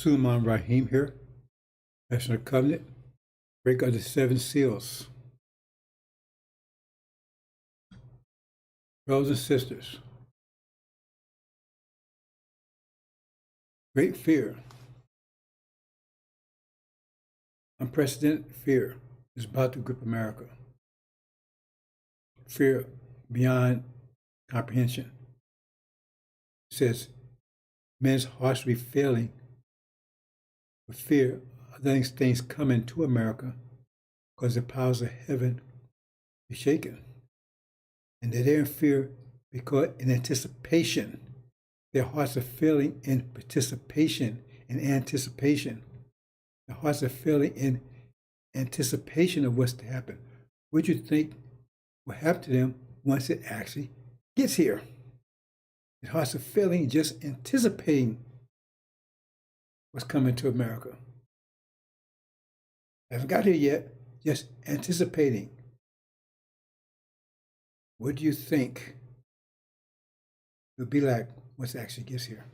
Suleiman Rahim here, National Covenant, break of the 7 seals. Brothers and sisters, great fear, unprecedented fear is about to grip America. Fear beyond comprehension. It says men's hearts will be failing with fear of things coming to America because the powers of heaven be shaken. And they're in fear because in anticipation, their hearts are failing in participation, in anticipation. Their hearts are failing in anticipation of what's to happen. What do you think will happen to them once it actually gets here? Their hearts are failing just anticipating what's coming to America. Haven't got here yet, just anticipating. What do you think it'll be like once it actually gets here?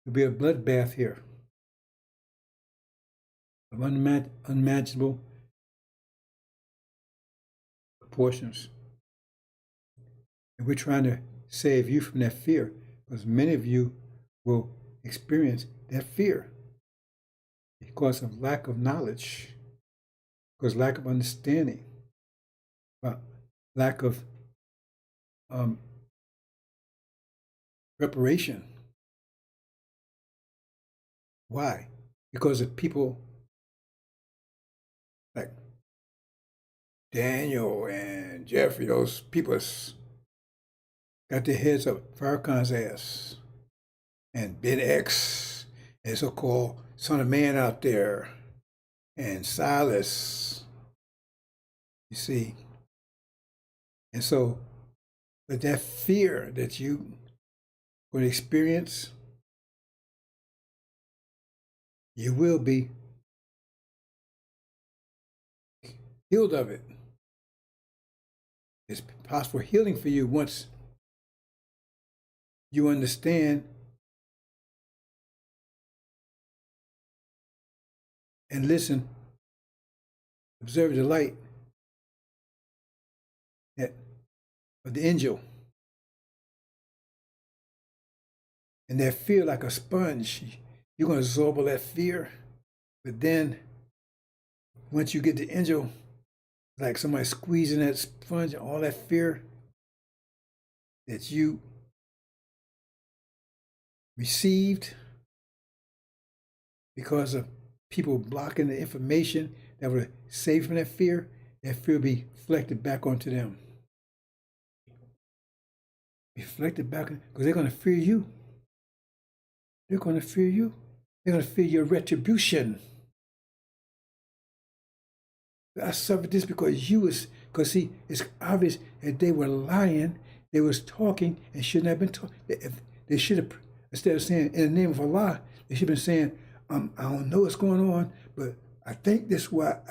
There'll be a bloodbath here of unimaginable proportions. And we're trying to save you from that fear, because many of you will experience that fear because of lack of knowledge, because lack of understanding, lack of preparation. Why? Because of people like Daniel and Jeffrey, those people got their heads up Farrakhan's ass, and Ben X, and so-called Son of Man out there, and Silas, you see. And so, but that fear that you will experience, you will be healed of it. It's possible healing for you once you understand and listen, observe the light of the angel. And that fear, like a sponge, you're going to absorb all that fear. But then, once you get the angel, like somebody squeezing that sponge, all that fear that you received because of people blocking the information that would save from that fear will be reflected back onto them. Reflected back, because they're going to fear you. They're going to fear you. They're going to fear your retribution. I suffered this because see, it's obvious that they were lying. They was talking and shouldn't have been talking. They should have, instead of saying, in the name of Allah, they should have been saying, I don't know what's going on, but I think this what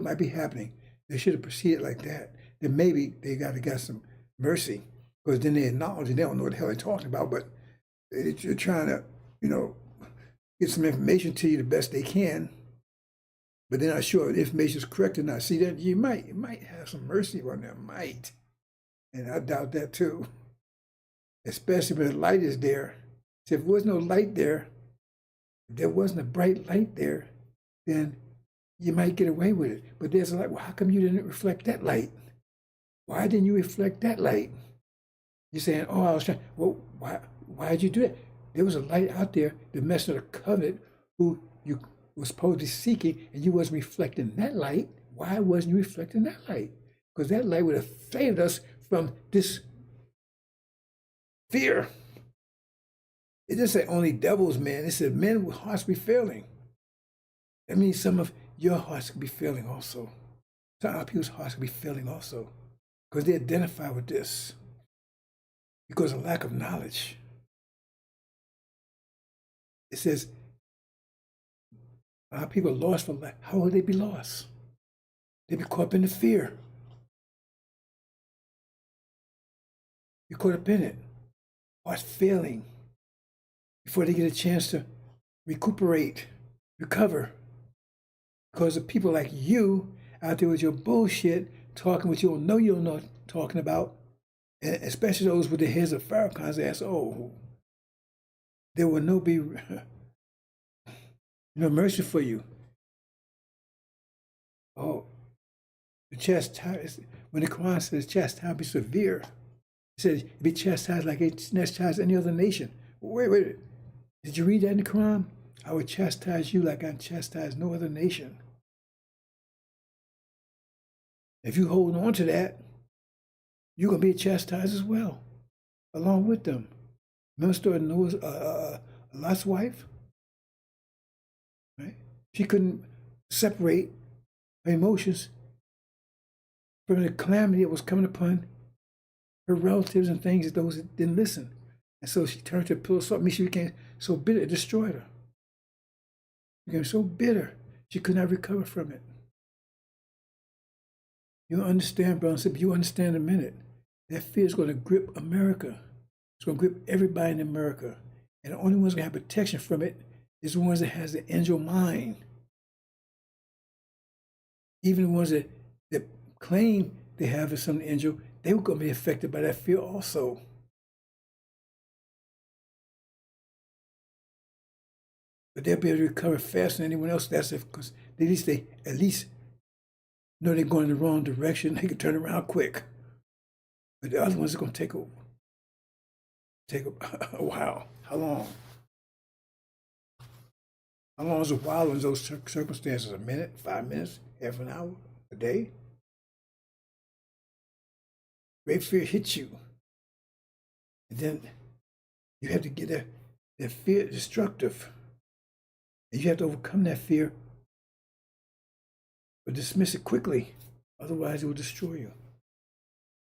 might be happening. They should have proceeded like that. Then maybe they got some mercy, because then they acknowledge and they don't know what the hell they're talking about, but they're trying to, get some information to you the best they can, but they're not sure if the information is correct or not. See, that you might have some mercy on them, might. And I doubt that too. Especially when the light is there. See, if there was no light there, if there wasn't a bright light there, then you might get away with it. But there's a light. Well, how come you didn't reflect that light? Why didn't you reflect that light? You're saying, oh, I was trying. Well, why did you do that? There was a light out there, the messenger of the covenant, who you were supposed to be seeking, and you wasn't reflecting that light. Why wasn't you reflecting that light? Because that light would have saved us from this fear. It didn't say only devils, man. It said men with hearts be failing. That means some of your hearts could be failing also. Some other people's hearts could be failing also, because they identify with this because of lack of knowledge. It says, our people lost for life. How will they be lost? They be caught up in the fear. You're caught up in it. Heart failing before they get a chance to recuperate, recover. Because of people like you out there with your bullshit, talking what you don't know you're not talking about, and especially those with the heads of Farrakhan's ass. Oh, there will be no mercy for you. Oh, the chastisement, when the Quran says chastisement be severe, it says be chastised like it chastised any other nation. Wait. Did you read that in the Quran? I would chastise you like I chastise no other nation. If you hold on to that, you're going to be chastised as well, along with them. Remember the story of Noah's, Lot's wife? Right? She couldn't separate her emotions from the calamity that was coming upon her relatives and things that those that didn't listen. And so she turned to a pillow of salt. She became so bitter, it destroyed her. She became so bitter, she could not recover from it. You don't understand, brother, but you understand in a minute. That fear is going to grip America. It's going to grip everybody in America. And the only ones going to have protection from it is the ones that has the angel mind. Even the ones that claim they have some angel, they were going to be affected by that fear also. But they'll be able to recover faster than anyone else. That's because at least know they're going in the wrong direction. They can turn around quick. But the other ones are going to take a while. How long? How long is a while in those circumstances? A minute, 5 minutes, half an hour, a day? Great fear hits you. And then you have to get that fear destructive. And you have to overcome that fear, but dismiss it quickly. Otherwise, it will destroy you.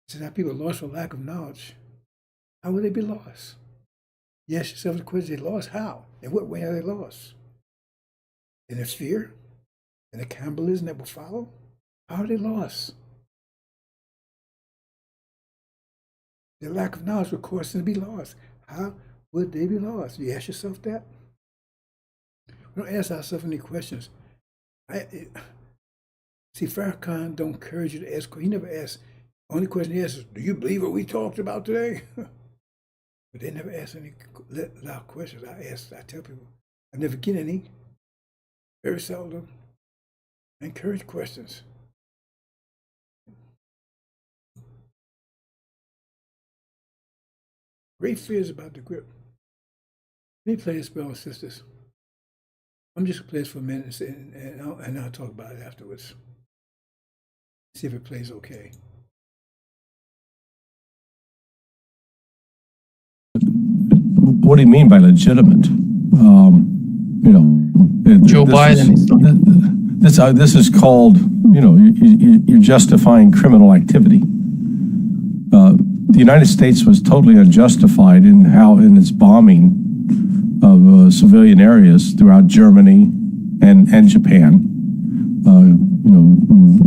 So now people are lost for lack of knowledge. How will they be lost? You ask yourself the question, they lost how? In what way are they lost? In their fear? In the cannibalism that will follow? How are they lost? Their lack of knowledge will cause them to be lost. How would they be lost? You ask yourself that? We don't ask ourselves any questions. See, Farrakhan don't encourage you to ask. He never asks. Only question he asks is, do you believe what we talked about today? But they never ask any loud questions. I tell people, I never get any. Very seldom. I encourage questions. Great fears about the grip. Let me play this, brothers and sisters. I'm just going to play this for a minute and I'll talk about it afterwards. See if it plays okay. What do you mean by legitimate? Joe Biden. This is called, you're justifying criminal activity. The United States was totally unjustified in its bombing of civilian areas throughout Germany and Japan.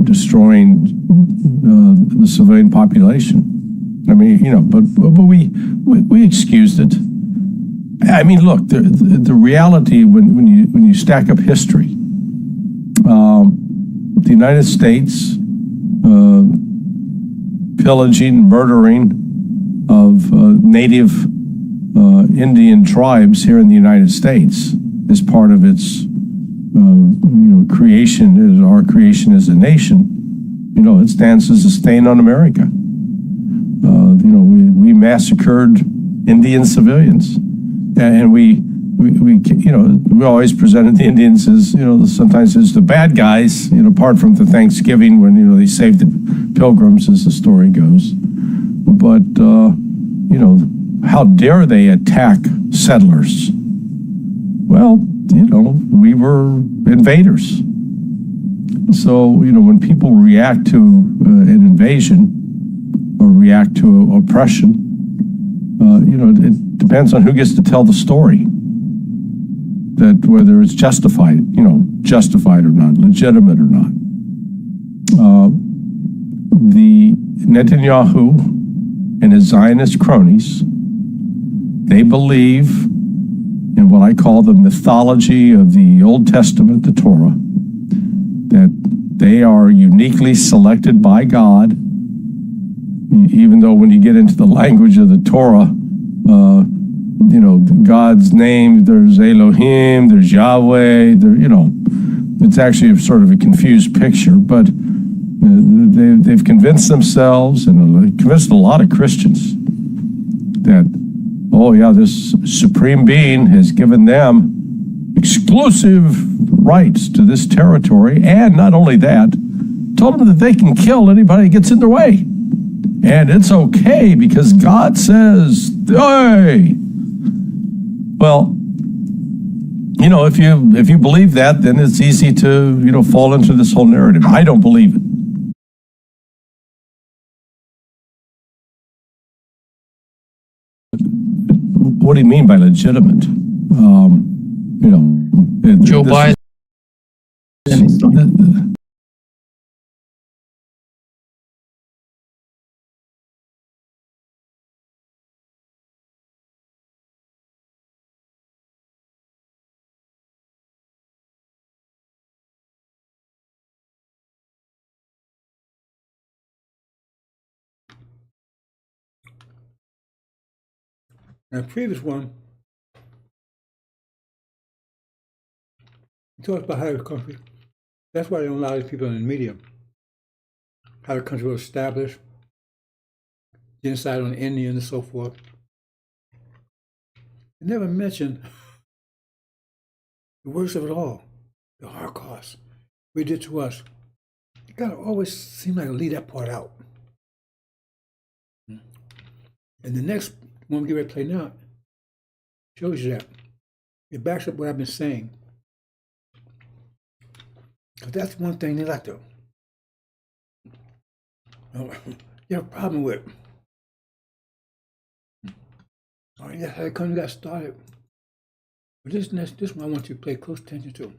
Destroying the civilian population. I mean, but we excused it. I mean, look, the reality when you stack up history, the United States pillaging, murdering of native Indian tribes here in the United States is part of its creation. Our creation as a nation. It stands as a stain on America. We massacred Indian civilians, and we always presented the Indians as sometimes as the bad guys. Apart from the Thanksgiving when they saved the Pilgrims, as the story goes. But how dare they attack settlers? Well, we were invaders. So, when people react to an invasion or react to oppression, it depends on who gets to tell the story. That whether it's justified or not, legitimate or not. the Netanyahu and his Zionist cronies, they believe in what I call the mythology of the Old Testament, the Torah, that they are uniquely selected by God, even though when you get into the language of the Torah, God's name, there's Elohim, there's Yahweh, it's actually sort of a confused picture, but they've convinced themselves and convinced a lot of Christians that, oh yeah, this supreme being has given them exclusive rights to this territory, and not only that, told them that they can kill anybody that gets in their way. And it's okay because God says, hey. Well, if you believe that, then it's easy to, fall into this whole narrative. I don't believe it. What do you mean by legitimate? Joe Biden. Now, the previous one, he talks about how the country, that's why they don't allow these people in the media, how the country was established, genocide on the Indians and so forth. They never mentioned the worst of it all, the Holocaust, what it did to us. It kind of always seemed like to leave that part out. And the next one we get ready to play now shows you that. It backs up what I've been saying. Because that's one thing they like to. You have a problem with. Oh, yeah, how the country got started. But this one I want you to pay close attention to.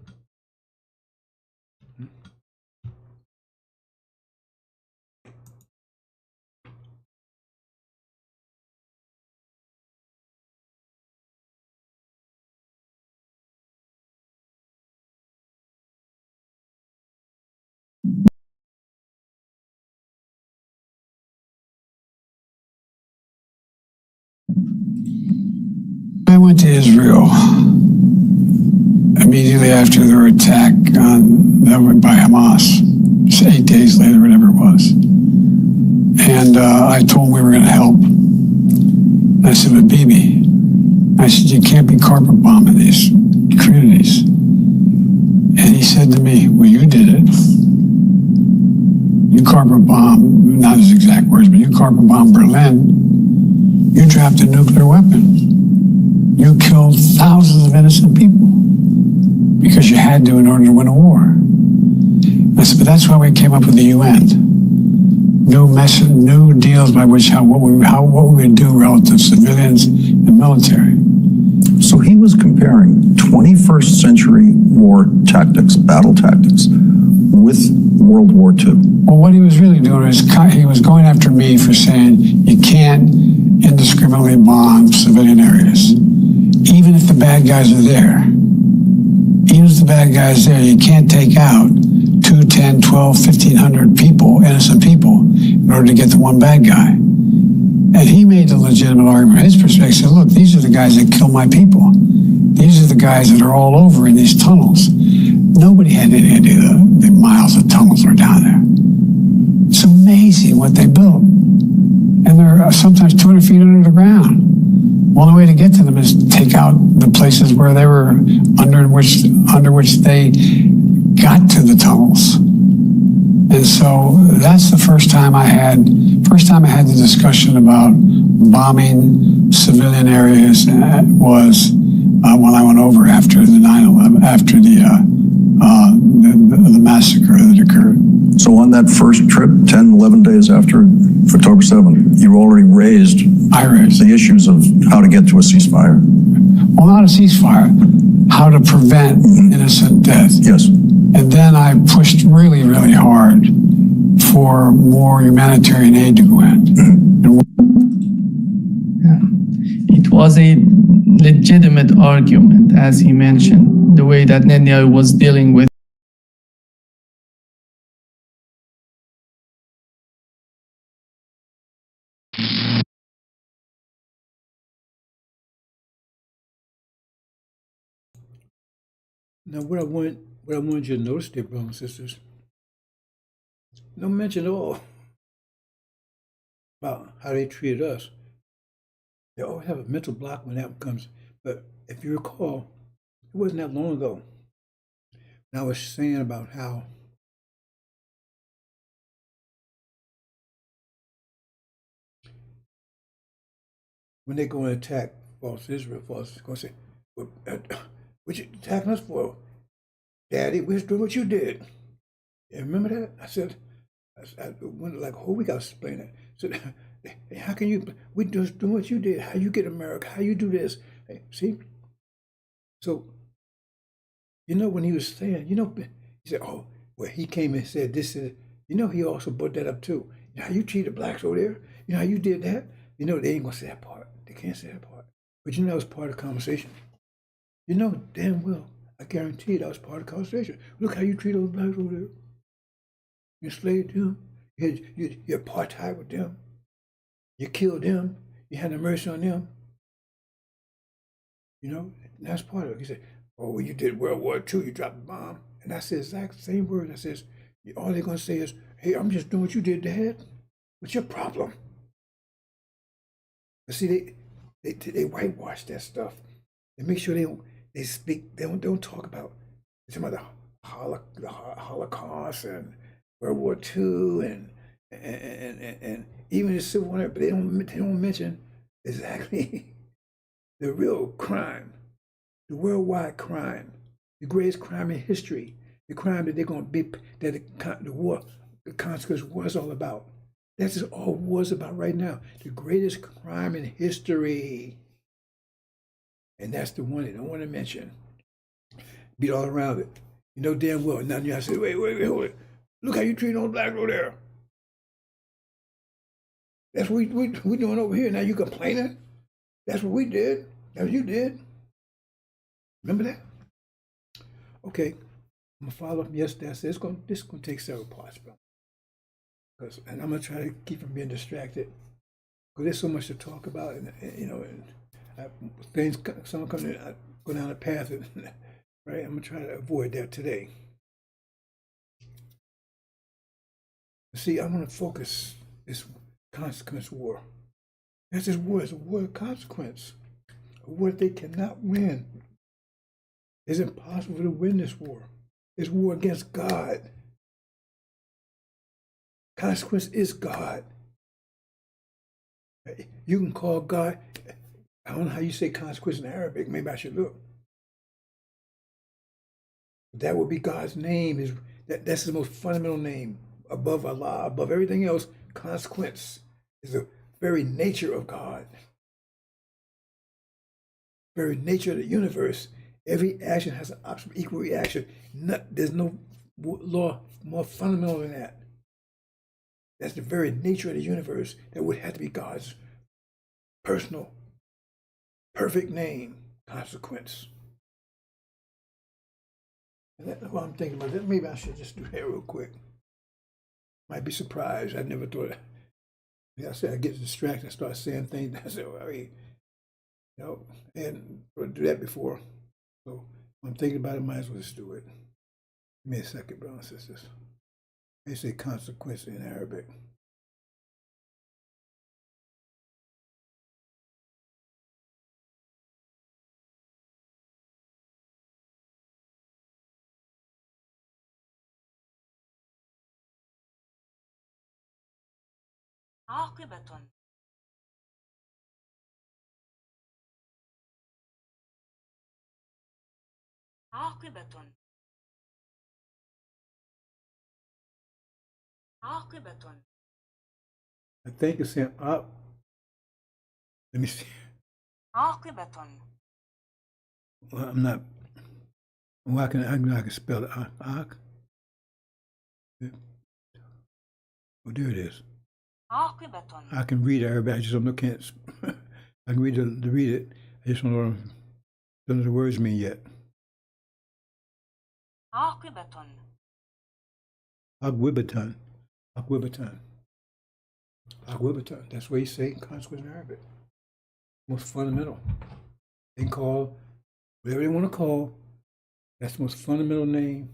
I went to Israel immediately after their attack by Hamas, 8 days later, whatever it was. And I told him we were going to help. I said, but Bibi, I said, you can't be carpet bombing these communities. And he said to me, well, you did it. You carpet bomb, not his exact words, but you carpet bomb Berlin. You dropped a nuclear weapon. You killed thousands of innocent people because you had to in order to win a war. I said, but that's why we came up with the UN. New deals by which what we would do relative to civilians and military. So he was comparing 21st century war tactics, battle tactics, with World War II. Well, what he was really doing is he was going after me for saying you can't indiscriminately bomb civilian areas. Even if the bad guys are there. Even if the bad guys are there, you can't take out 2, 10, 12, 1,500 people, innocent people, in order to get the one bad guy. And he made the legitimate argument. His perspective said, look, these are the guys that kill my people. These are the guys that are all over in these tunnels. Nobody had any idea the miles of tunnels are down there. It's amazing what they built. And they're sometimes 200 feet under the ground. Well, the way to get to them is to take out the places where they were under which they got to the tunnels. And so that's the first time I had the discussion about bombing civilian areas was when I went over after the 9/11, after the massacre that occurred. So on that first trip, 10, 11 days after October 7th, you already raised the issues of how to get to a ceasefire. Well, not a ceasefire, how to prevent innocent death. Yes. And then I pushed really, really hard for more humanitarian aid to go in. It was a legitimate argument, as he mentioned, the way that Netanyahu was dealing with. Now, what I wanted you to notice there, brothers and sisters, no mention at all about how they treated us. They always have a mental block when that comes. But if you recall, it wasn't that long ago. And I was saying about how when they go and attack false Israel, false, going to say, what you attacking us for? Daddy, we're doing what you did. You remember that? I said, I went like a whole week I was explaining that. I said, hey, how can you, we just doing what you did. How you get America? How you do this? Hey, see? So, when he was saying, he said, oh, well, he came and said this, he also brought that up too. You know how you treated blacks over there? You know how you did that? They ain't going to say that part. They can't say that part. But that was part of the conversation. Damn well, I guarantee that was part of the conversation. Look how you treat those blacks over there. You enslaved them. You apartheid with them. You killed them. You had no mercy on them. That's part of it. He said, oh, well, you did World War II. You dropped a bomb. And that's the exact same word that says, all they're going to say is, hey, I'm just doing what you did, Dad. What's your problem? But see, they whitewash that stuff. They make sure they don't talk about some of the Holocaust and World War II and even the Civil War, but they don't mention exactly the real crime, the worldwide crime, the greatest crime in history, the crime that they're going to be, that the consequence was all about. That's just all war's about right now. The greatest crime in history. And that's the one they don't want to mention. Beat all around it. Damn well. Now you have to say, wait, hold it. Look how you treat those blacks over there. That's what we doing over here. Now you complaining? That's what we did. That's what you did. Remember that? Okay. I'm going to follow up. Yes, this is going to take several parts, bro. And I'm going to try to keep from being distracted. Because there's so much to talk about. And things, some come in, I go down a path, right? I'm going to try to avoid that today. See, I want to focus this consequence war. That's this war. It's a war of consequence. A war they cannot win. It's impossible to win this war. It's war against God. Consequence is God. You can call God, I don't know how you say consequence in Arabic. Maybe I should look. That would be God's name. That's the most fundamental name. Above Allah, above everything else, consequence is the very nature of God. Very nature of the universe. Every action has an opposite equal reaction. There's no law more fundamental than that. That's the very nature of the universe. That would have to be God's personal, perfect name, consequence. And that's what I'm thinking about. Maybe I should just do that real quick. Might be surprised. I never thought. I said I get distracted and start saying things. I said, well, and do that before. So when I'm thinking about it, might as well just do it. Give me a second, brothers and sisters. They say consequence in Arabic. عاقبة عاقبة عاقبة I think it's saying up. Let me see. عاقبة Well, I'm not Well, I know I can spell it. Ak. Oh, there it is. عاقبة I can read Arabic. I just don't know, can't. I can read it. I just don't know the words mean yet. عاقبة Agwibatan. Agwibatan. Agwibatan. That's what you say in consequence in Arabic. Most fundamental. They can call whatever they want to call. That's the most fundamental name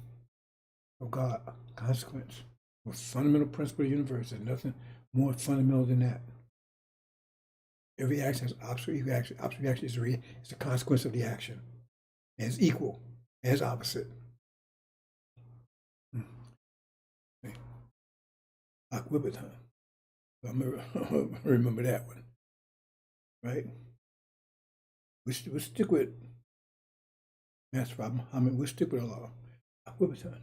of God. Consequence. Most fundamental principle of the universe. There's nothing more fundamental than that. Every action has opposite reaction. Opposite reaction is the consequence of the action. And it's equal. And it's opposite. Aquibatan. Remember that one. Right? We'll stick with that's the problem. I mean, we'll stick with Allah. Aquibatan.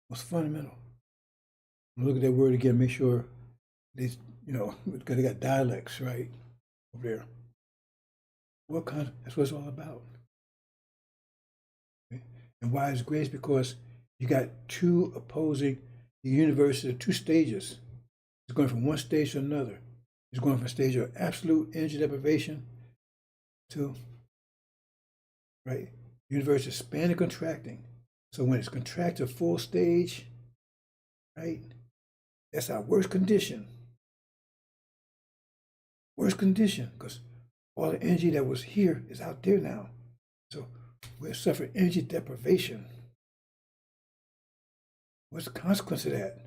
Most fundamental. Look at that word again, make sure they, because they got dialects, right? Over there. That's what it's all about. Okay? And why is grace? Because you got two opposing the universe at two stages. It's going from one stage to another. It's going from a stage of absolute energy deprivation to, right? The universe is expanding and contracting. So when it's contracted full stage, right? That's our worst condition. Worst condition, because all the energy that was here is out there now. So we're suffering energy deprivation. What's the consequence of that?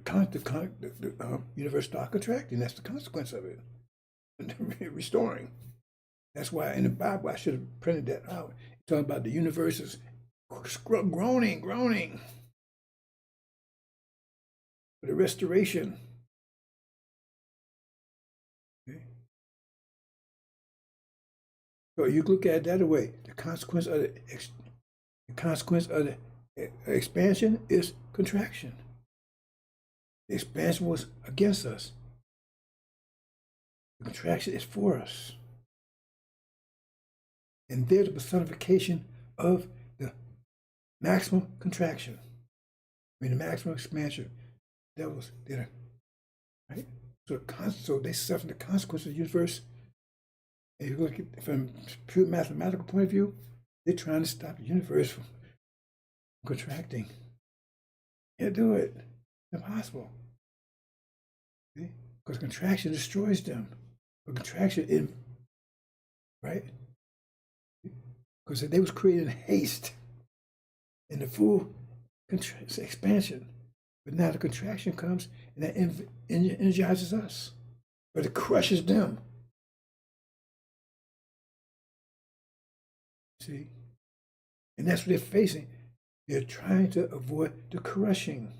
The universe starts contracting. That's the consequence of it. Restoring. That's why in the Bible I should have printed that out. It's talking about the universe is groaning for the restoration. Okay. So you look at it that way. The consequence of the expansion is contraction. The expansion was against us. The contraction is for us. And they're the personification of the maximum contraction. I mean, the maximum expansion. Devils did it. Right? So they suffer the consequence of the universe. And you look at from pure mathematical point of view, they're trying to stop the universe from contracting. Can't do it. Impossible. Okay? Because contraction destroys them. But contraction right? Because they was created in haste in the full expansion. But now the contraction comes and that energizes us. But it crushes them. See? And that's what they're facing. They're trying to avoid the crushing.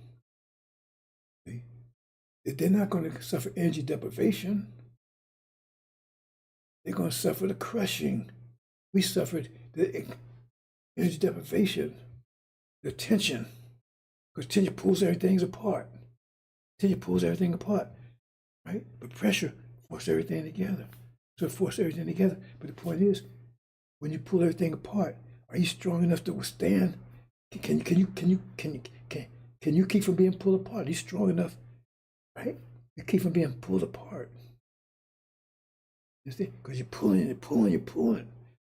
See? They're not going to suffer energy deprivation. They're going to suffer the crushing. We suffered the energy deprivation, the tension, because tension pulls everything apart. Tension pulls everything apart, right? But pressure forces everything together. So it forces everything together. But the point is, when you pull everything apart, are you strong enough to withstand? Can you keep from being pulled apart? Are you strong enough, right? You keep from being pulled apart. You see? Because you're pulling.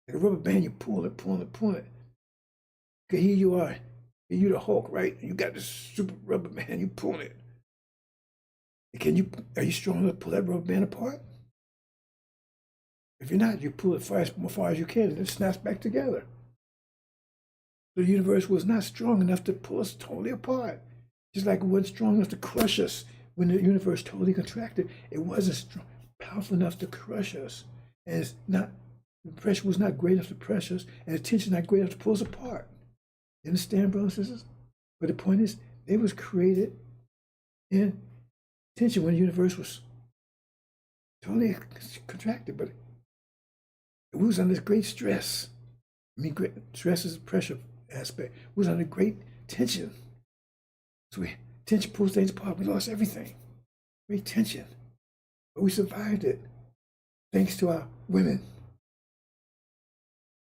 Like a rubber band, you pull it. Okay, here you are. You're the Hulk, right? You got this super rubber band, you pulling it. Are you strong enough to pull that rubber band apart? If you're not, you pull it as far as you can and it snaps back together. The universe was not strong enough to pull us totally apart. Just like it wasn't strong enough to crush us when the universe totally contracted. It wasn't powerful enough to crush us. And the pressure was not great enough to crush us, and the tension not great enough to pull us apart. You understand, brothers and sisters? But the point is, they was created in tension when the universe was totally contracted, but it was under great stress. I mean, great stress is a pressure aspect. It was under great tension. So tension pulls things apart. We lost everything. Great tension. But we survived it thanks to our women.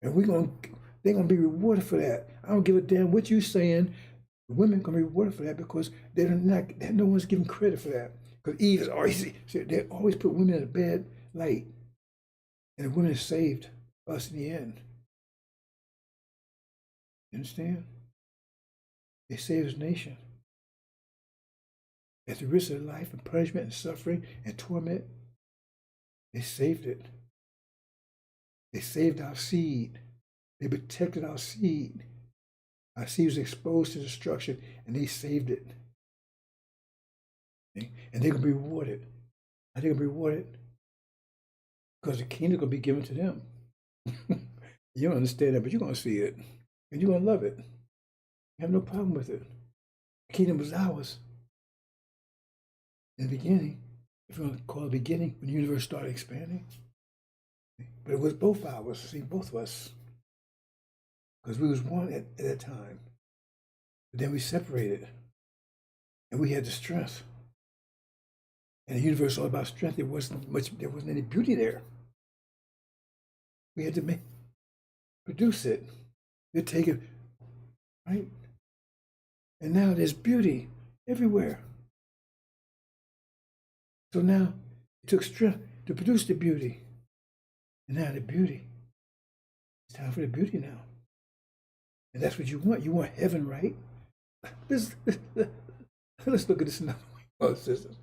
And they're gonna be rewarded for that. I don't give a damn what you saying. The women gonna be rewarded for that because no one's giving credit for that. Because Eve is always, they always put women in a bad light. And the women saved us in the end. You understand? They saved the nation. At the risk of life and punishment and suffering and torment, they saved it. They saved our seed. They protected our seed. Our seed was exposed to destruction, and they saved it. And they're going to be rewarded. How they going to be rewarded? Because the kingdom going to be given to them. You don't understand that, but you're going to see it. And you're going to love it. You have no problem with it. The kingdom was ours. In the beginning, if you want to call it beginning, when the universe started expanding. But it was both ours, see, both of us. Because we was one at that time. But then we separated. And we had the strength. And the universe was all about strength. There wasn't any beauty there. We had to produce it. We take it, right? And now there's beauty everywhere. So now it took strength to produce the beauty. And now the beauty. It's time for the beauty now. And that's what you want. You want heaven, right? Let's look at this another way, brothers and sisters.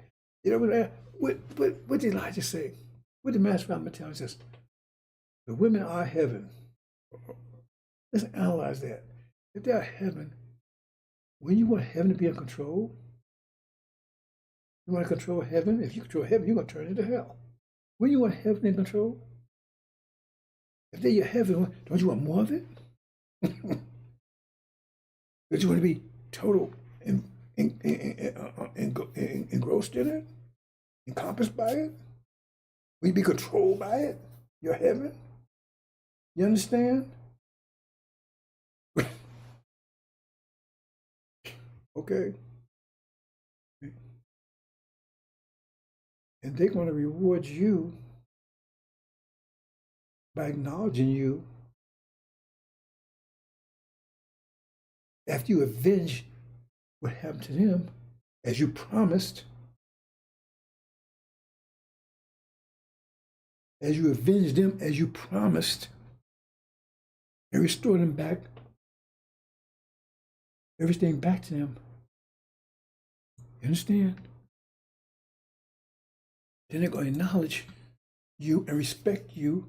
You know what did Elijah say? What did Master Father tell us? The women are heaven. Let's analyze that. If they are heaven, when you want heaven to be in control, you want to control heaven. If you control heaven, you're going to turn into hell. When you want heaven in control, if they're your heaven, don't you want more of it? Don't you want to be total engrossed in it? Encompassed by it? Will you be controlled by it? Your heaven? You understand? Okay. And they're going to reward you by acknowledging you after you avenge what happened to them, as you promised, as you avenge them, as you promised, and restore them back, everything back to them. You understand? Then they're going to acknowledge you and respect you,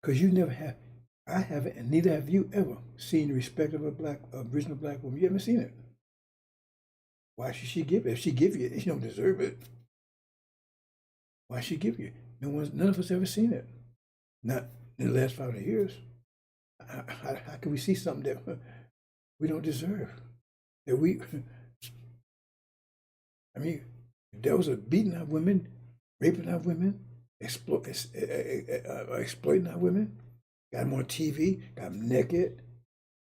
because you never have, I haven't, and neither have you ever seen the respect of a original black woman. You haven't seen it. Why should she give it? If she give you it, she don't deserve it. Why should she give you? None of us ever seen it. Not in the last 500 years. How can we see something that we don't deserve? That we, I mean, devils are beating our women, raping our women, exploiting our women, got them on TV, got them naked,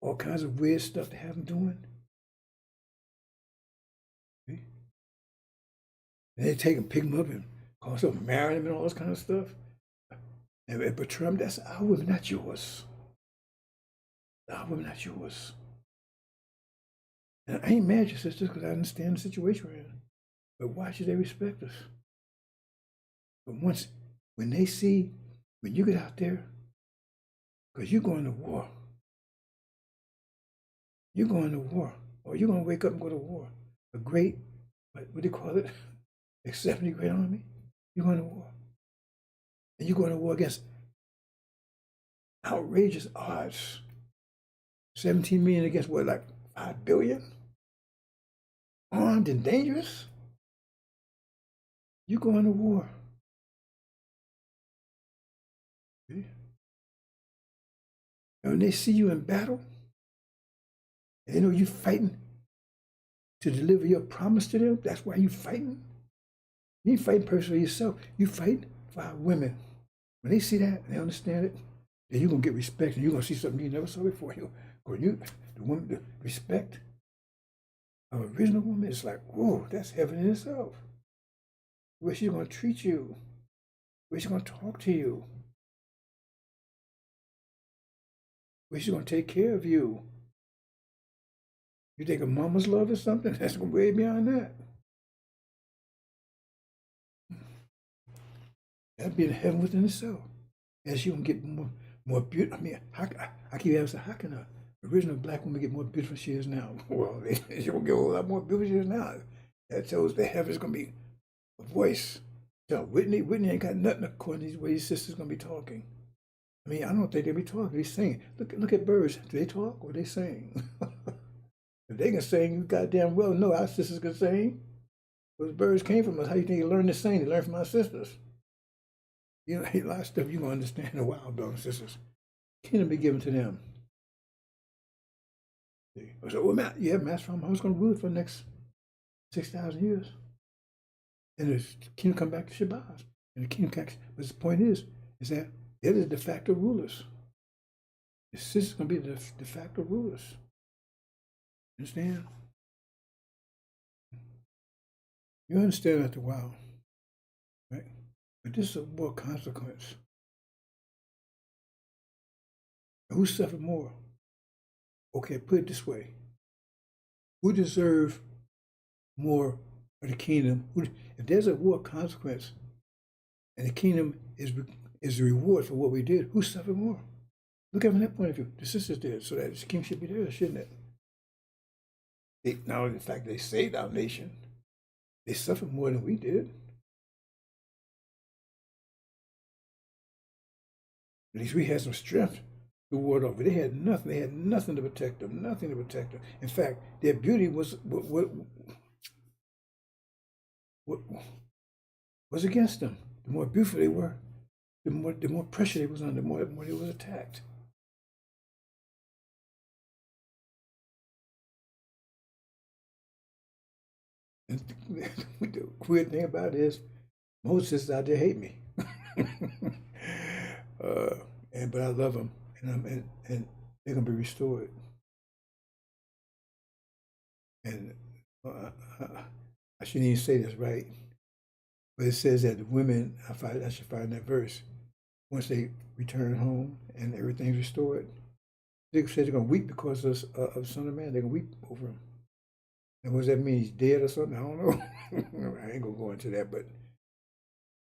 all kinds of weird stuff they have them doing. See? And they take them, pick them up, and call themselves marrying them and all this kind of stuff. And betray them, that's our women, not yours. Our women, not yours. And I ain't mad at your sisters because I understand the situation we're in. But why should they respect us? But when they see, when you get out there, because you're going to war. You're going to war. Or you're going to wake up and go to war. A great, what do you call it? A 70 great army. You're going to war. And you're going to war against outrageous odds. 17 million against what, like 5 billion? Armed and dangerous? You're going to war. See? And when they see you in battle, and they know you fighting to deliver your promise to them, that's why you fighting. You ain't fighting personally yourself. You fight for our women. When they see that and they understand it, then you're going to get respect, and you're going to see something you never saw before. The woman, the respect of an original woman is like, whoa, that's heaven in itself. The way she's going to treat you, the way she's going to talk to you. Where she's going to take care of you. You think a mama's love is something? That's going way beyond that. That'd be the heaven within itself. As you can get more beautiful. I mean, I keep asking, how can a original black woman get more beautiful than she is now? Well, she will get a whole lot more beautiful than she is now. That tells the heaven's going to be a voice. So Whitney ain't got nothing according to the way his sister's going to be talking. I mean, I don't think they be talking. They sing. Look at birds. Do they talk or they sing? If they can sing, you goddamn well know our sisters can sing. Those birds came from us. How you think they learn to sing? They learn from our sisters. You know, a lot of stuff you're going to understand the wild brothers and sisters. Kingdom be given to them. So, well, you have Master Farmer who's going to rule it for the next 6,000 years. And the kingdom come back to Shabazz. And the kingdom comes. But the point is that they're the de facto rulers. The sisters going to be the de facto rulers. Understand? You understand after a while, right? But this is a more consequence. Who suffered more? Okay, put it this way. Who deserve more of the kingdom? If there's a war consequence and the kingdom is the reward for what we did, who suffered more? Look at it from that point of view. The sisters did, so that the king should be there, shouldn't it? Now, in fact, they saved our nation. They suffered more than we did. At least we had some strength to ward off. They had nothing. They had nothing to protect them. Nothing to protect them. In fact, their beauty was against them. The more beautiful they were, the more pressure they was under, the more they was attacked. And the weird thing about it is, most sisters out there hate me. But I love them, and they're gonna be restored. And I shouldn't even say this, right? But it says that the women, I should find that verse, once they return home and everything's restored, they said they're gonna weep because of the Son of Man. They're gonna weep over him. And what does that mean? He's dead or something? I don't know. I ain't gonna go into that, but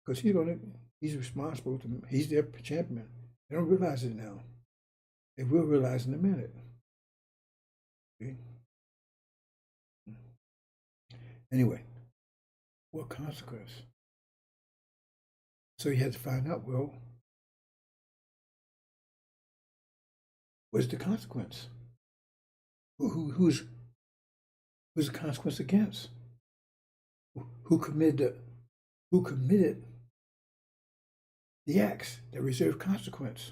because he's responsible to. He's their champion. They don't realize it now. They will realize in a minute. Okay? Anyway, what consequence? So you had to find out, well, what's the consequence? Who's the consequence against? Who committed the acts that reserve consequence?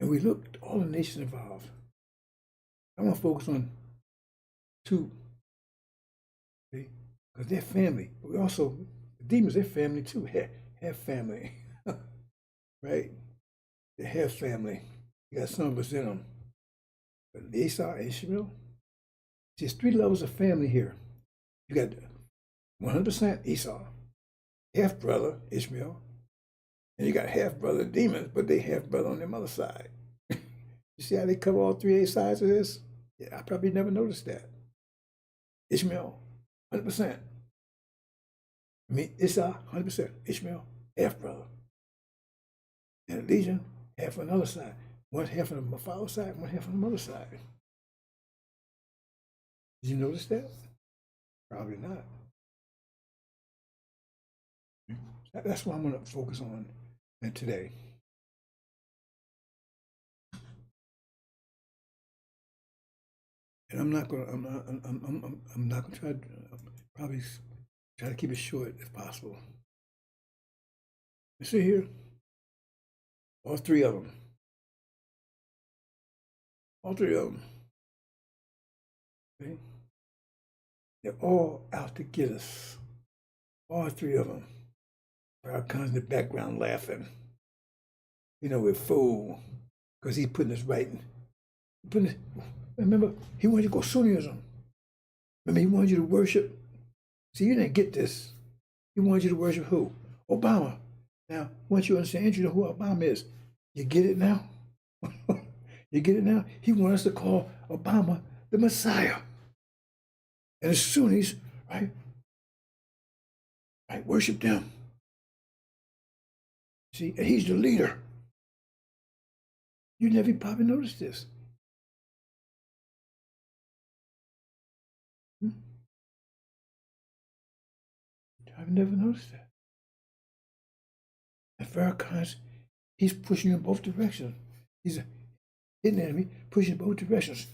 And we looked, all the nations involved. I want to focus on two, because they're family. But we also, the demons, they're family too, have family, right? They have family. You got some of us in them. But ESAU and ISHMAEL, there's 3 levels of family here. You got 100% ESAU, half brother ISHMAEL, and you got half brother demons, but they half brother on their mother's side. You see how they cover all 3 sides of this? Yeah, I probably never noticed that. ISHMAEL, 100%. I mean, ESAU, 100%. ISHMAEL, half brother. And Legion, half on the other side. One half on the father's side, one half on the mother's side. Did you notice that? Probably not. That's what I'm going to focus on today. And I'm not going to try to probably try to keep it short if possible. You see here, all 3 of them. All 3 of them. Okay? They're all out to get us. All 3 of them. Our comes in the background laughing. You know, we're fool, because he's putting us right in. Remember, he wanted you to go Sunnism. Remember, he wanted you to worship. See, you didn't get this. He wanted you to worship who? Obama. Now, once you understand, you know who Obama is. You get it now? You get it now? He wants us to call Obama the Messiah. And the Sunnis, right, worship them. See, and he's the leader. You never probably noticed this. I've never noticed that. And Farrakhan's, he's pushing you in both directions. He's a hidden enemy, pushing in both directions.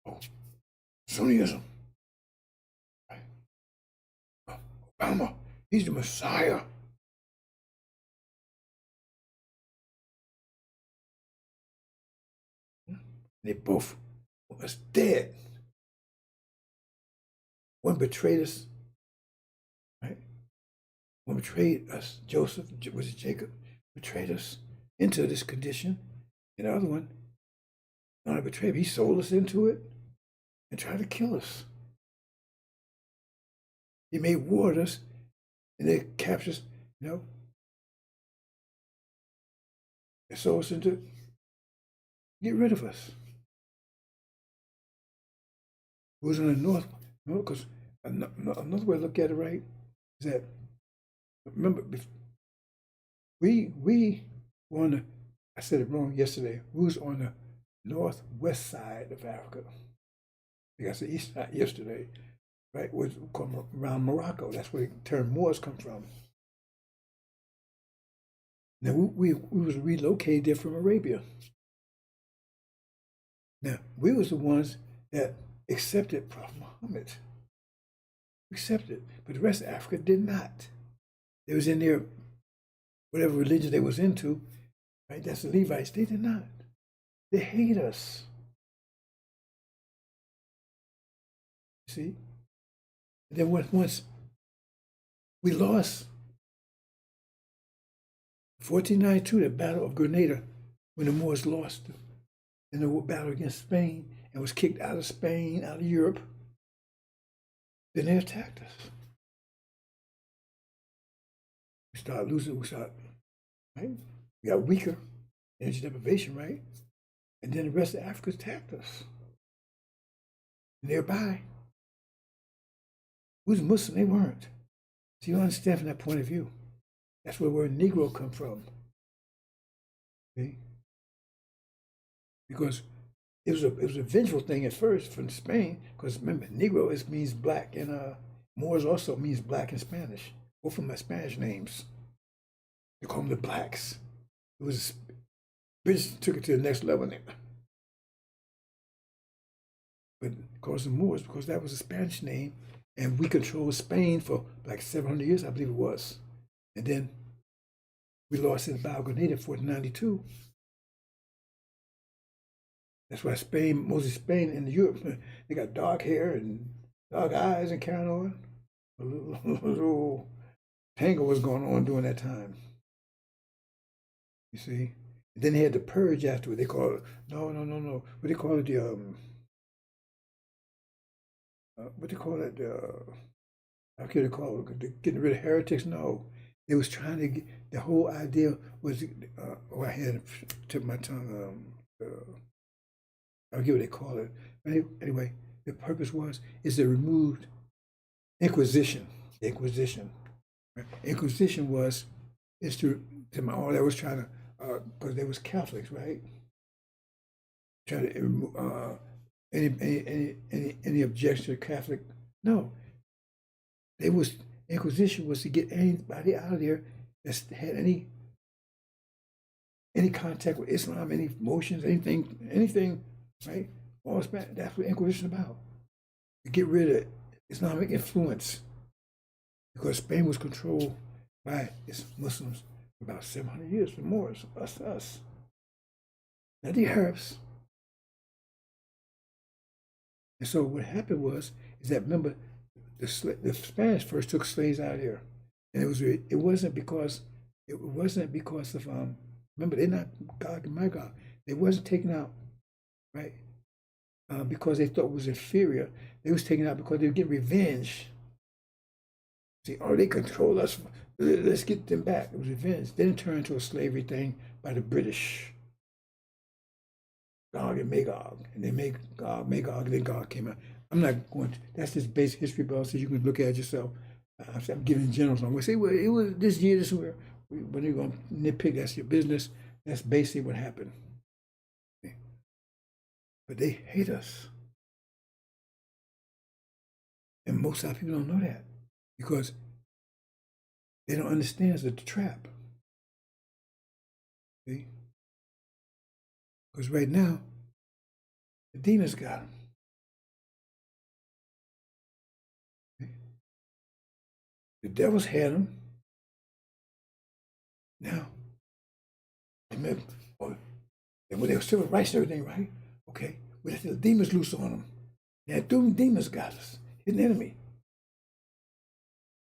Oh, Sunnism. Right? Oh, Obama, he's the Messiah. They both want us dead. One betrayed us, right? One betrayed us. Joseph, was it Jacob? Betrayed us into this condition. And the other one, not a betrayal, he sold us into it and tried to kill us. He made war with us and they captured us, you know. They sold us into it. Get rid of us. Who's in the north? No, because another way to look at it, right, is that, remember, we were on the, I said it wrong yesterday, we was on the northwest side of Africa. I think I said east side yesterday, right, was around Morocco. That's where the term Moors come from. Now, we was relocated there from Arabia. Now, we was the ones that accepted Prophet Muhammad. Accepted, but the rest of Africa did not. They was in their, whatever religion they was into, right? That's the Levites. They did not. They hate us. See? And then once we lost 1492, the Battle of Grenada, when the Moors lost in the battle against Spain and was kicked out of Spain, out of Europe, then they attacked us. We started losing, right? We got weaker, energy deprivation, right? And then the rest of Africa attacked us. Nearby, who's Muslim? They weren't. So you understand from that point of view. That's where the word Negro come from. See? Because it was a vengeful thing at first from Spain, because remember, Negro means black, and Moors also means black in Spanish. Both of them are Spanish names. They call them the blacks. It was British took it to the next level. But because of Moors, because that was a Spanish name, and we controlled Spain for like 700 years, I believe it was. And then we lost in Battle of Grenada in 1492. That's why Spain, mostly Spain and Europe, they got dark hair and dark eyes and carrying on. A little tango was going on during that time. You see? And then they had the purge afterward. They call it, no. What they call it, what they call it, how can they call it, getting rid of heretics? No. They was trying to get, the whole idea was, I had to tip my tongue, I forget what they call it. But anyway, the purpose is to remove Inquisition. Inquisition. Right? Inquisition is to all that was trying to, because they was Catholics, right? Trying to remove any objection to Catholic. No. Inquisition was to get anybody out of there that had any contact with Islam, any emotions, anything, right? All Spanish, that's what Inquisition is about. To get rid of Islamic influence. Because Spain was controlled by its Muslims for about 700 years, for Moors, us. Not the Arabs. And so what happened is that, remember, the Spanish first took slaves out of here. And it wasn't because of, remember, they're not God and my God. They wasn't taken out, right? Because they thought it was inferior. They was taken out because they were getting revenge. See, they control us. Let's get them back. It was revenge. Then it turned into a slavery thing by the British. Gog and Magog, and they make Gog, Magog, and then God came out. I'm not going to, that's just basic history, bro, so you can look at it yourself. I'm giving generals. I'm going to say, well, it was this year, this year. When you're going to nitpick, that's your business. That's basically what happened. But they hate us. And most of our people don't know that because they don't understand it's a trap. See? Because right now, the demons got them. The devils had them. Now, when they were civil rights and everything, right? Okay, we let the demons loose on them. Now, them demons got us, hidden enemy.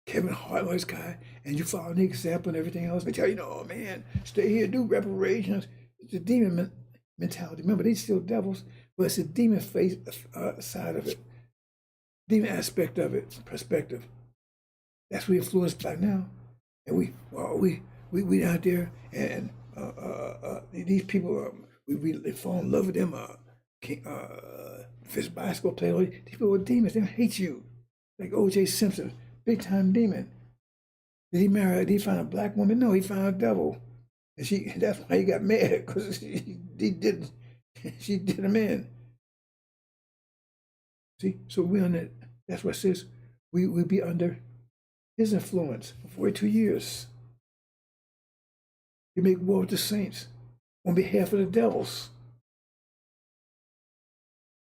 Kevin Hart was guy, and you follow the example and everything else. They tell you, oh man, stay here, do reparations. It's a demon mentality. Remember, they still devils, but it's a demon face side of it, demon aspect of it, perspective. That's what we're influenced by now, and we out there, and these people, we fall in love with them. Fish basketball player, these people are demons. They hate you, like O.J. Simpson. Big time demon. Did he marry? Did he find a black woman? No, he found a devil, and that's why he got mad because he didn't. She did him in. See, so we on that. That's what it says. We be under his influence for 42 years. You make war with the saints on behalf of the devils.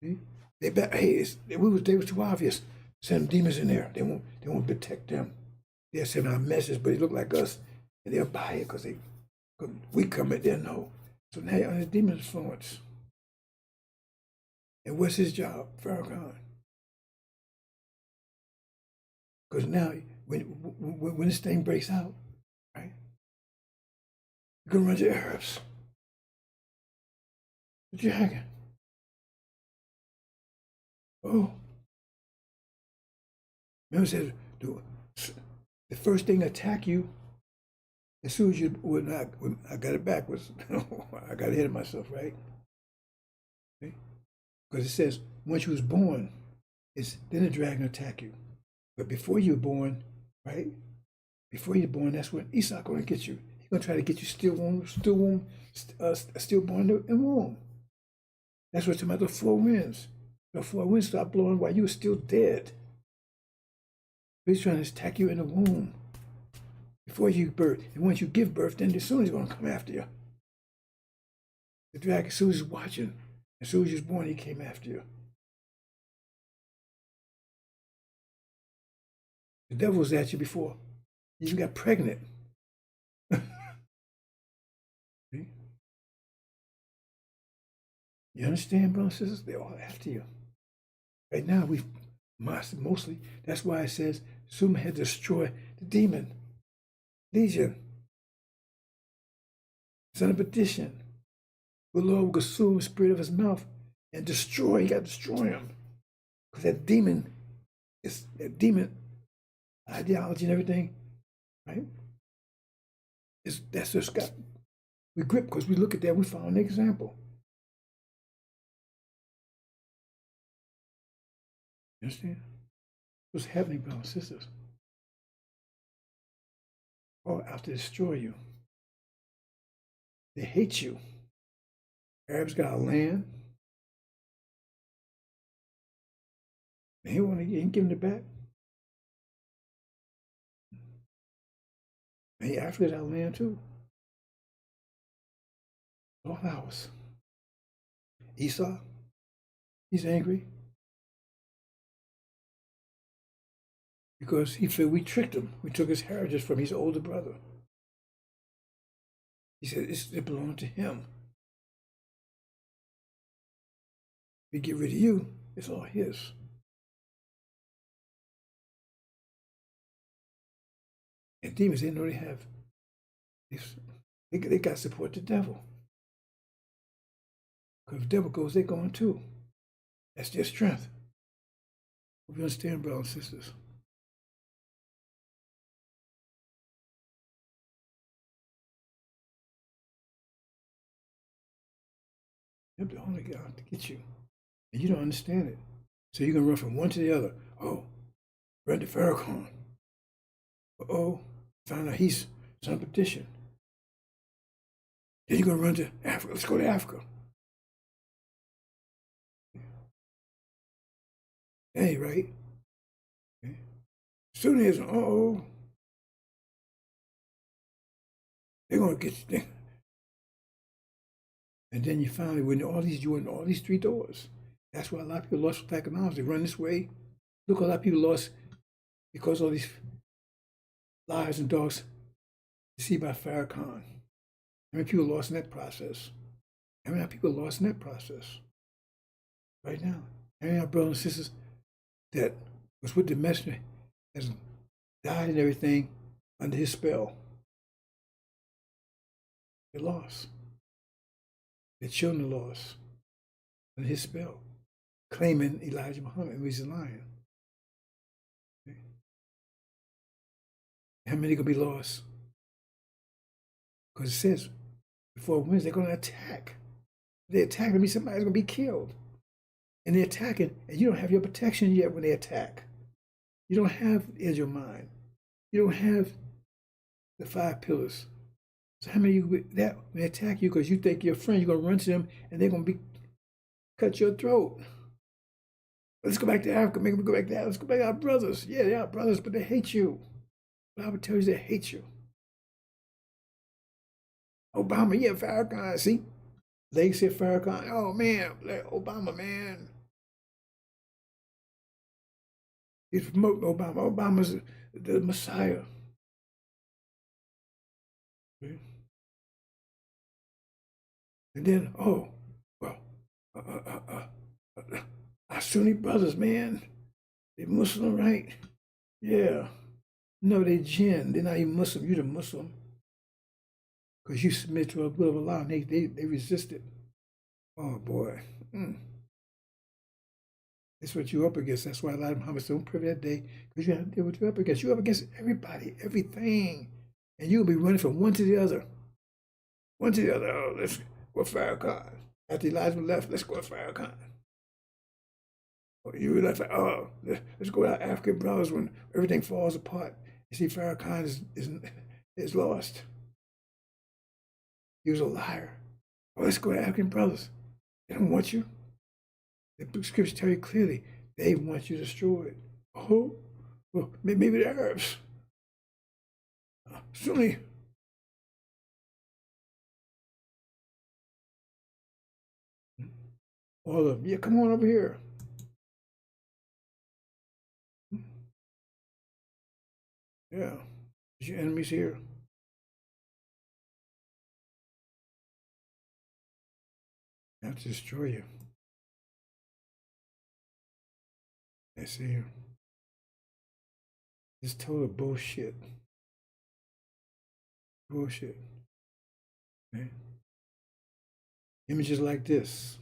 See, they were too obvious. Send demons in there. They won't protect them. They'll send our message, but they look like us, and they'll buy it because we come in there, no. So now you're under demon influence. And what's his job? Farrakhan. Because now, when this thing breaks out, right, you're going to run to Arabs. What you hacking? Oh. Remember, it says the first thing to attack you, as soon as you I got it backwards. I got ahead of myself, right? Because it says once you was born, then the dragon attack you. But before you were born, right? Before you're born, that's when ESAU going to get you. He's going to try to get you stillborn in womb. That's what's about the four winds. The four winds start blowing while you were still dead. He's trying to attack you in the womb before you birth. And once you give birth, then as soon as he's going to come after you. The dragon, as soon as he's watching, as soon as you was born, he came after you. The devil was at you before. You even got pregnant. See? You understand, brothers and sisters? They're all after you. Right now, we mostly, that's why it says, Suma had destroyed the demon, legion, son of perdition. The Lord will consume the spirit of his mouth and destroy. You got to destroy him. Because that demon ideology and everything, right? That's just got, we grip because we look at that, we found an example. You understand? What's happening, brothers and sisters? All out to destroy you. They hate you. Arabs got a land. He ain't giving it back. And Africa got land too. All ours. Esau, he's angry because he felt we tricked him. We took his heritage from his older brother. He said it belonged to him. We get rid of you, it's all his. And demons, they know they have. They got to support the devil. Because if the devil goes, they're going too. That's their strength. Hope you understand, brothers and sisters. Yep, the only guy out to get you. And you don't understand it. So you're going to run from one to the other. Oh, run to Farrakhan. Oh, found out he's son of perdition. Then you're going to run to Africa. Let's go to Africa. Hey, right? Okay. Soon as, uh-oh, they're going to get you. And then you finally, you went all these three doors. That's why a lot of people lost with economics. They run this way. Look, a lot of people lost because all these lies and dogs deceived by Farrakhan. How many people lost in that process? How many people lost in that process? Right now. How many of our brothers and sisters that was with the messenger has died and everything under his spell? They lost. Their children lost under his spell, claiming Elijah Muhammad was lying. Okay. How many gonna be lost? Because it says before Wednesday they're gonna attack. If they attack, that means somebody's gonna be killed. And they're attacking, and you don't have your protection yet when they attack. You don't have in your mind. You don't have the 5 pillars. So how many of you that when they attack you because you think you're a friend, you're gonna run to them and they're gonna cut your throat. Let's go back to Africa. Make them go back to Africa. Let's go back to our brothers. Yeah, they are brothers, but they hate you. The Bible tells you they hate you. Obama, yeah, Farrakhan. See, they said Farrakhan. Oh man, Obama, man. He's promoting Obama. Obama's the Messiah. Okay. And then, oh, well, our Sunni brothers, man, they Muslim, right? Yeah. No, they jinn. They're not even Muslim. You're the Muslim. Because you submit to a will of Allah and they resist it. Oh, boy. That's what you're up against. That's why a lot of Muhammad's don't pray that day, because you have to deal with what you're up against. You're up against everybody, everything. And you'll be running from one to the other. One to the other. Oh, let's go Farrakhan. After Elijah left, let's go Farrakhan. Or you left, oh, let's go to our African brothers when everything falls apart. You see, Farrakhan is lost. He was a liar. Oh, let's go to African brothers. They don't want you. The scriptures tell you clearly, they want you destroyed. Oh, well, maybe the Arabs. Sunni. All of them. Yeah, come on over here. Yeah, your enemies here. They have to destroy you. I see you. It's total bullshit. Bullshit. Okay? Images like this,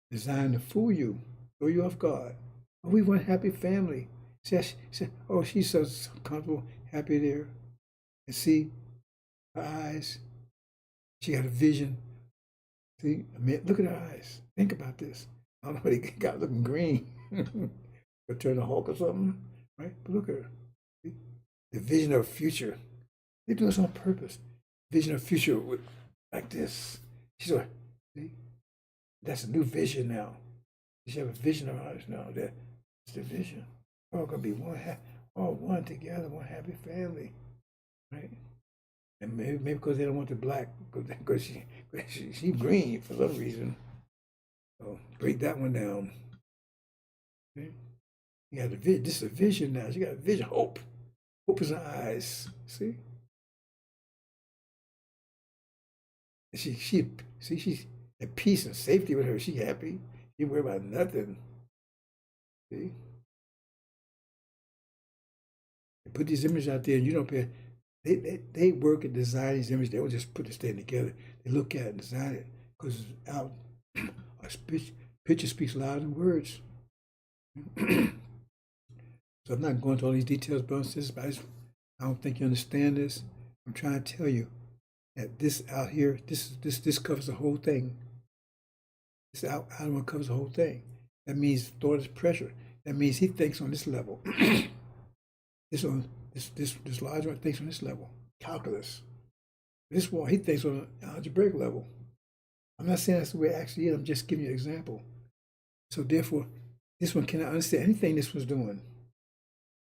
designed to fool you, throw you off guard. Oh, we want a happy family. Oh, she's so comfortable, happy there. And see, her eyes, she got a vision. See, I mean, look at her eyes. Think about this. I don't know what he got looking green. Or turn a Hulk or something, right? But look at her. See? The vision of a future. They do this on purpose. Vision of future like this. She's like, see? That's a new vision now. She have a vision of ours now. That's the vision. We're all gonna be one together, one happy family, right? And maybe because they don't want the black, because she green for some reason. So break that one down. Okay? You got this is a vision now. She got a vision, hope. Hope is in her eyes. See? And she's at peace and safety with her. She happy. She worry about nothing. See? They put these images out there and you don't pay. They work and design these images. They don't just put this thing together. They look at it and design it because our picture speaks louder than words. So I'm not going to all these details, brothers and sisters, but I don't think you understand this. I'm trying to tell you that this out here, this covers the whole thing. This algebra covers the whole thing. That means thought is pressure. That means he thinks on this level. this large one thinks on this level. Calculus. This one he thinks on an algebraic level. I'm not saying that's the way it actually is. I'm just giving you an example. So therefore, this one cannot understand anything this one's doing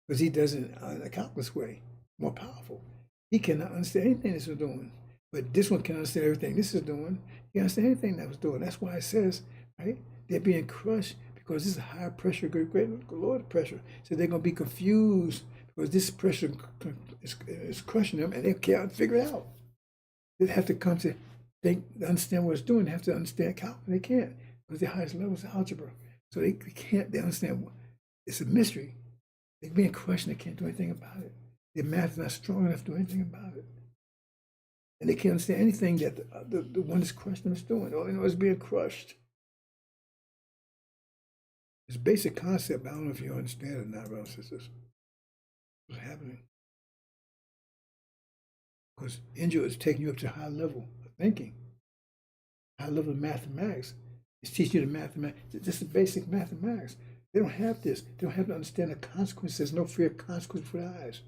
because he does it in a calculus way, more powerful. He cannot understand anything this is doing. But this one can understand everything this is doing. He can understand anything that was doing. That's why it says, right, they're being crushed because this is high pressure, great Lord pressure. So they're going to be confused because this pressure is crushing them and they can't figure it out. They have to come to understand what it's doing. They have to understand calculus. They can't because the highest level is algebra. So they can't, they understand, it's a mystery. They're being crushed and they can't do anything about it. Their math is not strong enough to do anything about it. And they can't understand anything that the one that's crushing them is doing. All they know is being crushed. It's a basic concept. I don't know if you understand it or not, brothers and sisters. What's happening? Because Angel is taking you up to a high level of thinking, high level of mathematics. It's teaching you the mathematics. Just the basic mathematics. They don't have this. They don't have to understand the consequences. There's no fear of consequence for their eyes.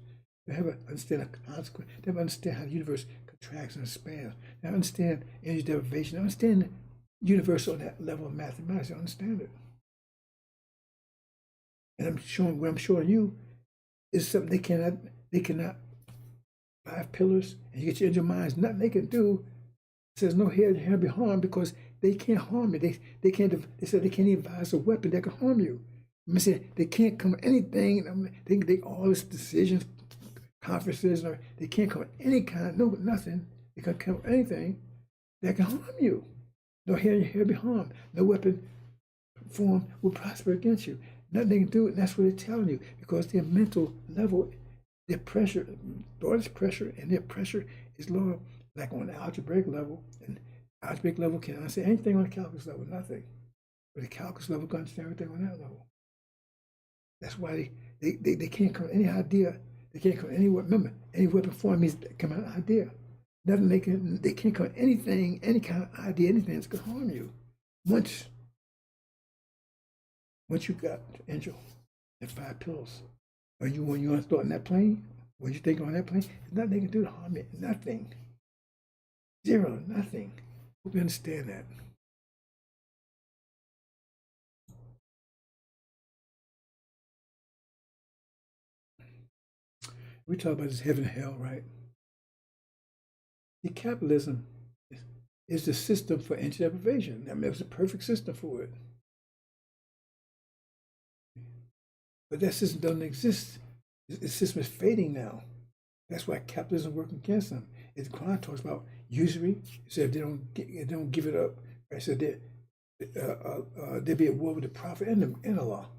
They have to understand the consequence. They have to understand how the universe contracts and expands. They understand energy deprivation. They understand the universe on that level of mathematics. They understand it. And what I'm showing you is something they cannot, 5 pillars, and you get your angel minds, nothing they can do. It says no hair be harmed because they can't harm you. They said they can't even devise a weapon that can harm you. I mean, they can't come with anything. They all these decisions, conferences, or they can't come with any kind, nothing. They can't come with anything that can harm you. No hair be harmed. No weapon formed will prosper against you. Nothing they can do, and that's what they're telling you, because their mental level, their pressure, thought is pressure, and their pressure is lower, like on the algebraic level. And algebraic level can't understand anything on the calculus level, nothing. But the calculus level can understand everything on that level. That's why they can't come with any idea. They can't come with any weapon. Remember, any weapon form means come out of idea. Nothing they can't come with anything, any kind of idea, anything that's gonna harm you. Once you got Angel and 5 pillars, when you want to start in that plane, when you think on that plane, there's nothing they can do to harm it. Nothing. Zero, nothing. Hope you understand that. We talk about this heaven and hell, right? The capitalism is the system for energy deprivation. I mean, it was a perfect system for it. But that system doesn't exist. The system is fading now. That's why capitalism works against them. The Quran talks about usury. It said they don't give it up. Right? So there'd be a war with the Prophet and Allah.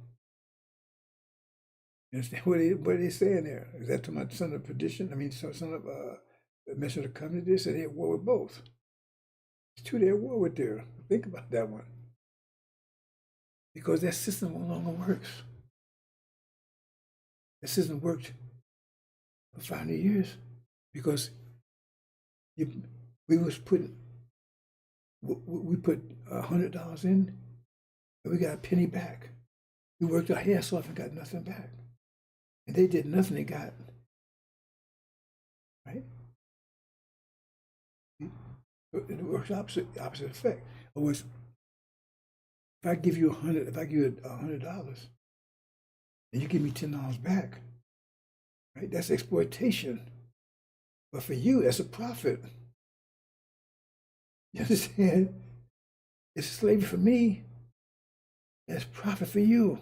You understand what are they saying there? Is that to my son of perdition? I mean, son of the mission of the covenant? They said they're at war with both. It's two they're at war with there. Think about that one. Because that system no longer works. That system worked for 500 years because we put $100 in and we got a penny back. We worked our ass off and got nothing back. And they did nothing, they got, right? It works opposite effect. In other words, if I give you $100 and you give me $10 back, right? That's exploitation. But for you, that's a profit. You understand? It's slavery for me. That's profit for you.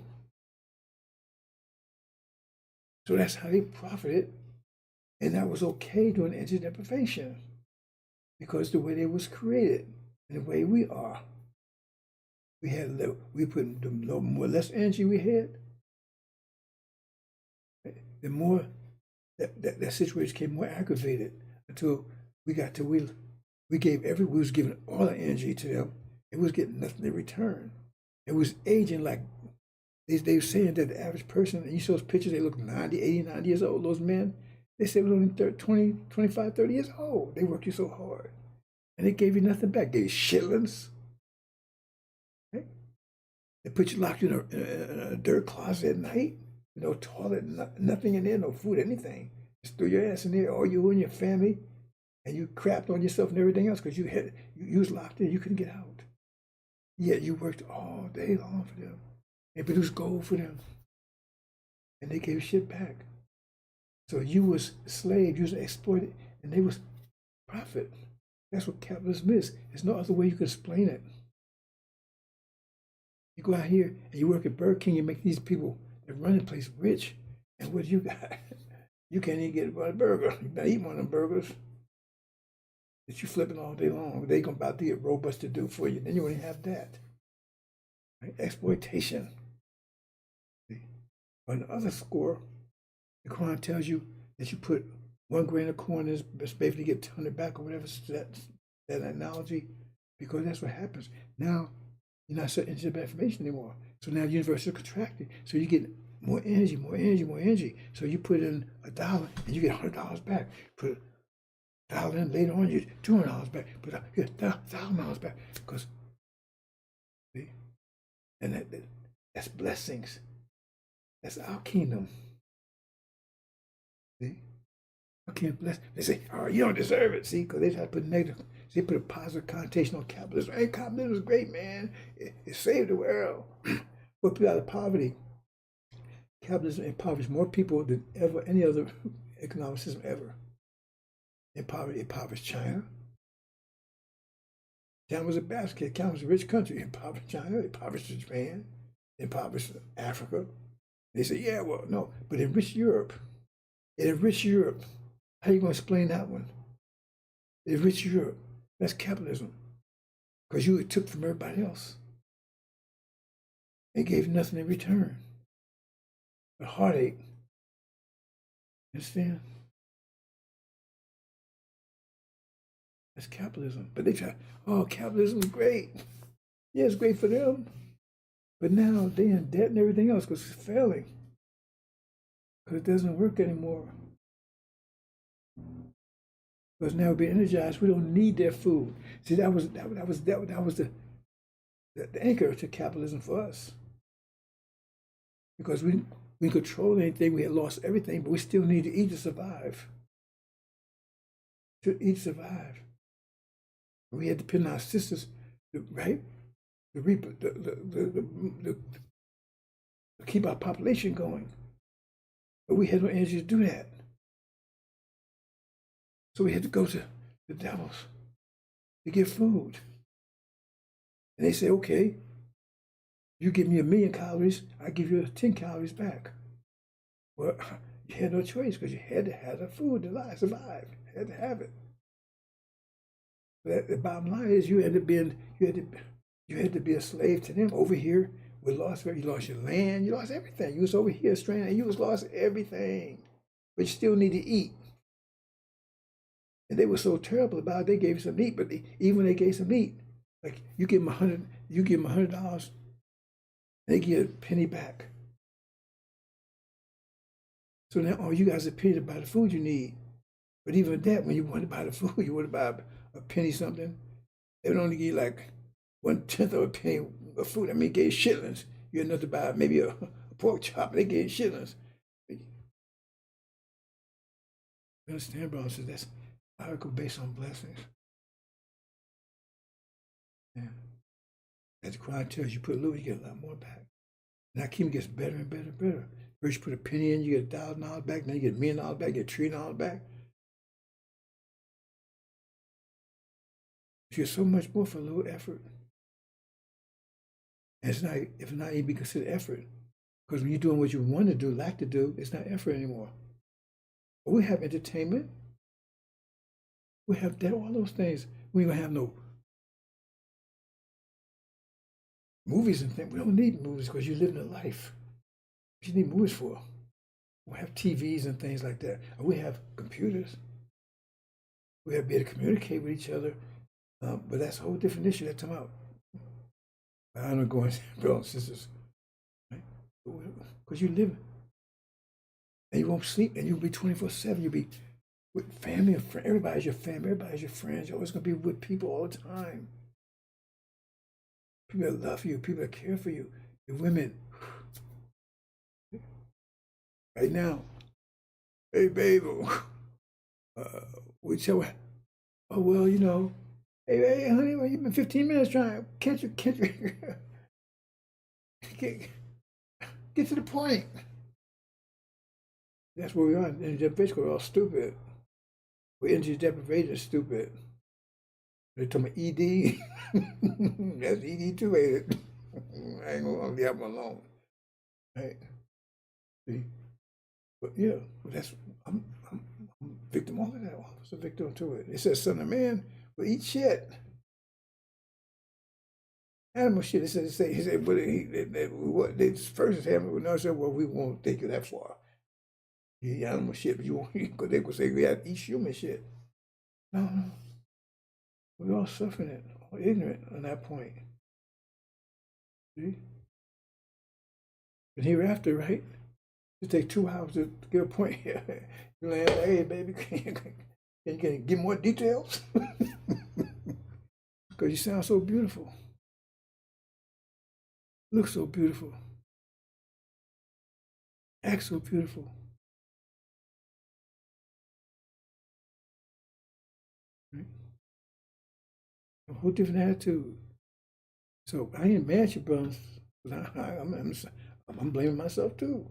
So that's how they profited. And that was okay during energy deprivation. Because the way they was created and the way we are. We put the more less energy we had, the more that situation became more aggravated until we got to we was giving all our energy to them. It was getting nothing in return. It was aging like they were saying that the average person, and you saw those pictures, they look 90, 80, 90 years old, those men. They said it was only 20, 25, 30 years old. They worked you so hard. And they gave you nothing back. Gave you shillings. They put you locked in a dirt closet at night. No toilet, nothing in there, no food, anything. Just threw your ass in there, all you and your family, and you crapped on yourself and everything else because you was locked in, you couldn't get out. Yet you worked all day long for them. They produced gold for them. And they gave shit back. So you was a slave, you was exploited, and they was profit. That's what capitalism is. There's no other way you can explain it. You go out here and you work at Burger King, you make these people that run the place rich. And what you got? You can't even get a burger. You better eat one of them burgers that you flipping all day long. They gonna about to get robust to do for you. Then you only have that. Right? Exploitation. See? On the other score, the Quran tells you that you put 1 grain of corn is basically get 200 back or whatever, that analogy, because that's what happens. Now, you're not so interested in information anymore. So now the universe is contracting. So you get more energy, more energy, more energy. So you put in $1 and you get $100 back. Put $1 in, later on you get $200 back. Put you get $1,000 back. Because, see? And that's blessings. That's our kingdom. See? I can't bless. They say, oh, you don't deserve it. See, because they try to put negative. They put a positive connotation on capitalism. Hey, capitalism is great, man. It saved the world. Put people out of poverty. Capitalism impoverished more people than ever any other economic system ever. Impoverished China. China was a basket. China was a rich country. Impoverished China. Impoverished Japan. Impoverished Africa. They say, yeah, well, no, but enriched Europe. It enriched Europe. How are you going to explain that one? It enriched Europe. That's capitalism. Because you took from everybody else. It gave nothing in return. A heartache. Understand? That's capitalism. But they try, oh, capitalism is great. Yeah, it's great for them. But now they're in debt and everything else because it's failing. Because it doesn't work anymore. Because now we're being energized, we don't need their food. See, that was the anchor to capitalism for us. Because we control anything, we had lost everything, but we still need to eat to survive. To eat, survive. We had to depend on our sisters, right? To keep our population going. But we had no energy to do that. So we had to go to the devils to get food. And they say, okay, you give me 1,000,000 calories, I give you 10 calories back. Well, you had no choice because you had to have the food to survive. You had to have it. But the bottom line is you had to be a slave to them. Over here, you lost your land, you lost everything. You was over here stranded, and you was lost everything. But you still need to eat. And they were so terrible about it, they gave some meat, but even when they gave some meat, like you give them $100, they give a penny back. So now all you guys are penny to buy the food you need. But even that, when you want to buy the food, you want to buy a penny something, they would only give you like 1/10 of a penny of food. I mean, it gave shillings. You had enough to buy maybe a pork chop, they gave shillings. You understand, bro? So that's article based on blessings. Yeah. As the Quran tells you, put a little, you get a lot more back. And that kingdom gets better and better and better. First you put a penny in, you get $1,000 back, then you get $1 million back, you get $1 trillion back. You get so much more for a little effort. And it's not even considered effort. Because when you're doing what you want to do, like to do, it's not effort anymore. But we have entertainment. We have that, all those things. We don't have no movies and things. We don't need movies because you're living a life. What you need movies for? We have TVs and things like that. Or we have computers. We have to be able to communicate with each other. But that's a whole different issue that's about. I don't go into brothers and sisters. Right? Because you live. And you won't sleep. And you'll be 24/7. You'll be with family and friends. Everybody's your family. Everybody's your friends. You're always going to be with people all the time. People that love you. People that care for you. The women, right now, hey, babe, we tell her, oh, well, you know, hey, honey, well, you've been 15 minutes trying, can't you, get to the point. That's where we are. Energy deprivation, we're all stupid. We're energy deprivation, stupid. They're talking about ED. That's ED too, ain't it? I ain't gonna leave that one alone. Right? See? But yeah, that's I'm victim of that. I was a victim to it. It says son of man will eat shit. Animal shit. It said, but what they first have no said, well, we won't take you that far. You eat animal shit, but you won't because they would say we have to eat human shit. No. We're all suffering it, all ignorant on that point. See? But hereafter, right? It take 2 hours to get a point here. You're like, hey, baby, can you give more details? Because you sound so beautiful. Look so beautiful. Act so beautiful. Right? A whole different attitude. So I ain't mad at you, brothers. I'm blaming myself too.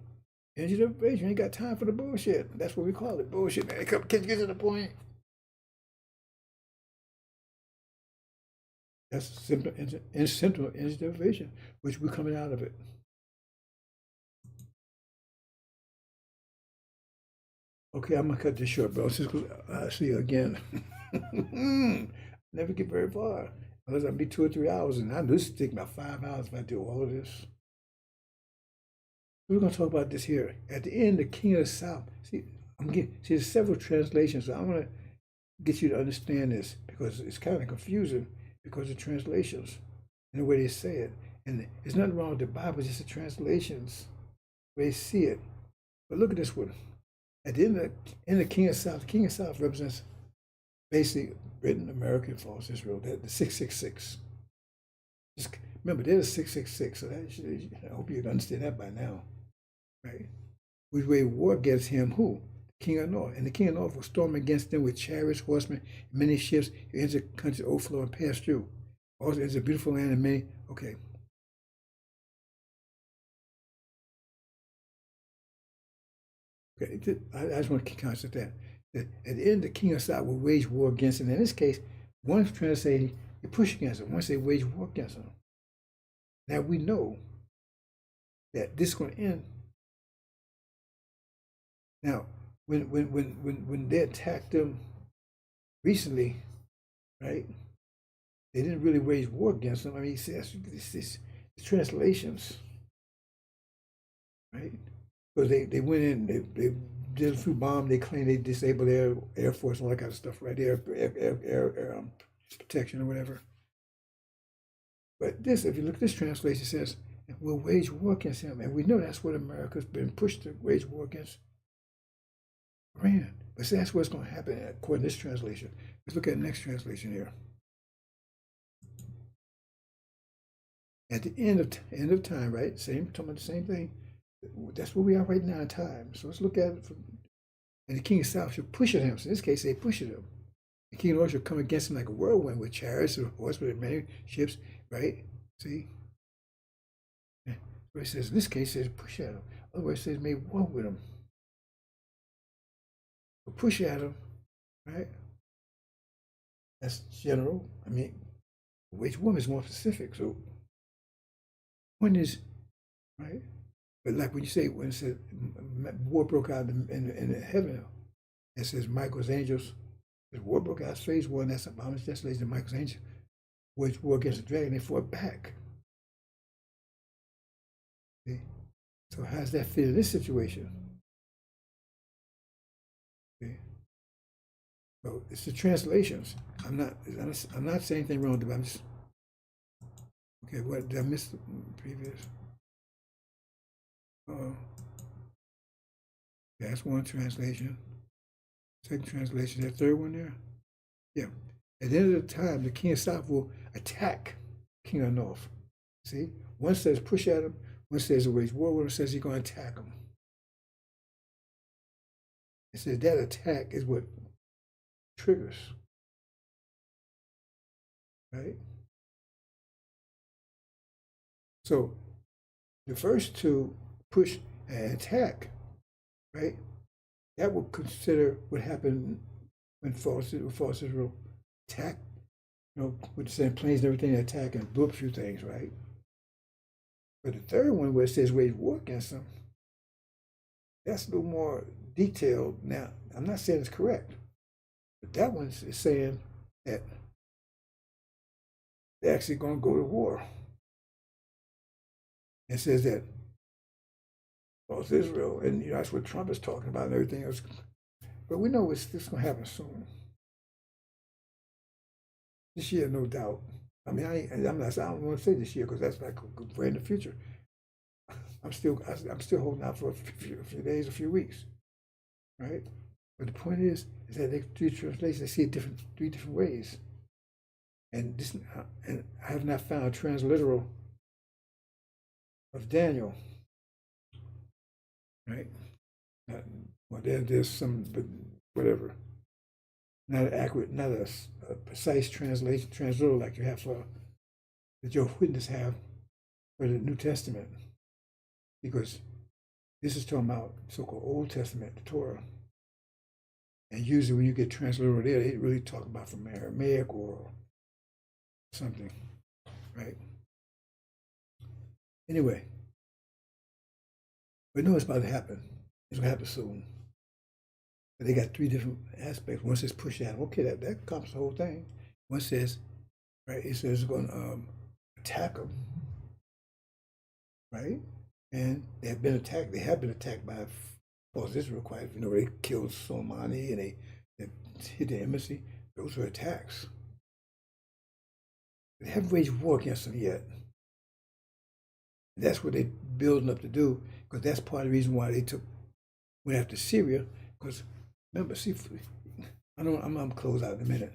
Energy deprivation, you ain't got time for the bullshit. That's what we call it, bullshit. Man, can you get to the point? That's simple, central energy deprivation, which we're coming out of it. Okay, I'm gonna cut this short, bro. See you again. Never get very far. Unless I'll be 2 or 3 hours, and I this take about 5 hours if I do all of this. We're gonna talk about this here. At the end, the king of the south. See, there's several translations, so I'm gonna get you to understand this because it's kind of confusing because of translations and the way they say it. And there's nothing wrong with the Bible, it's just the translations, the way they see it. But look at this one. At the end of King of South, the King of South represents basically Britain, America, and false Israel. The 666. Just remember, there's 666. So I hope you understand that by now, right? We wage war against him. Who? The King of North. And the King of North will storm against them with chariots, horsemen, and many ships. He enters the country overflow and pass through. Also, it's a beautiful land and many. Okay. Okay, I just want to concentrate that. At the end, the king of South will wage war against him. In this case, one's trying to say you push against him. One say wage war against him. Now we know that this is going to end. Now, when they attacked them recently, right? They didn't really wage war against them. I mean, he says this translations, right? Because they went in, they did a few bombs, they claimed they disabled their Air Force and all that kind of stuff, right? Air protection or whatever. But this, if you look at this translation, it says, we'll wage war against him. And we know that's what America's been pushed to wage war against Iran. But see, that's what's going to happen according to this translation. Let's look at the next translation here. At the end of time, right? Talking about the same thing. That's where we are right now in time. So let's look at it and the king of South should push at him. So in this case, they push at him. The king of North should come against him like a whirlwind with chariots or horsemen and many ships, right? See? So it says, in this case, it says push at him. Otherwise, it says make war with him. So push at him, right? That's general. I mean, wage war is more specific. So one is, right? But like when you say, when it says war broke out in heaven, it says Michael's angels, the war broke out, phase war, and that's how much desolation Michael's angels waged war against the dragon, they fought back. See? So how does that fit in this situation? See? So it's the translations. I'm not saying anything wrong with it, I'm just, okay, what, did I miss the previous? That's one translation. Second translation, that third one there? Yeah. At the end of the time, the king of South will attack king of North. See? One says push at them, one says wage war, one says you're going to attack them. It says that attack is what triggers, right? So the first two, push and attack, right? That will consider what happened when false Israel attacked, with the same planes and everything, attack and blew up a few things, right? But the third one, where it says wage war against them, that's a little more detailed. Now, I'm not saying it's correct, but that one is saying that they're actually going to go to war. It says that false Israel, and that's what Trump is talking about and everything else. But we know it's going to happen soon. This year, no doubt. I mean, I don't want to say this year because that's like way in the future. I'm still holding out for a few days, a few weeks, right? But the point is that they do translations. They see it three different ways, and I have not found a transliteral of Daniel, right? Well, there's some, but whatever. Not accurate, not a precise transliteral like you have for the Jehovah's Witnesses have for the New Testament, because this is talking about so-called Old Testament, the Torah. And usually when you get transliteral there, they really talk about from Aramaic or something, right? Anyway, we know it's about to happen. It's going to happen soon. But they got three different aspects. One says push at them. Okay, that accomplishes the whole thing. One says, right, it says it's going to attack them, right? And they have been attacked. They have been attacked by false Israel quite. They killed Soleimani and they hit the embassy. Those were attacks. They haven't waged war against them yet. That's what they're building up to do, because that's part of the reason why they went after Syria. Because remember, see, I'm gonna close out in a minute.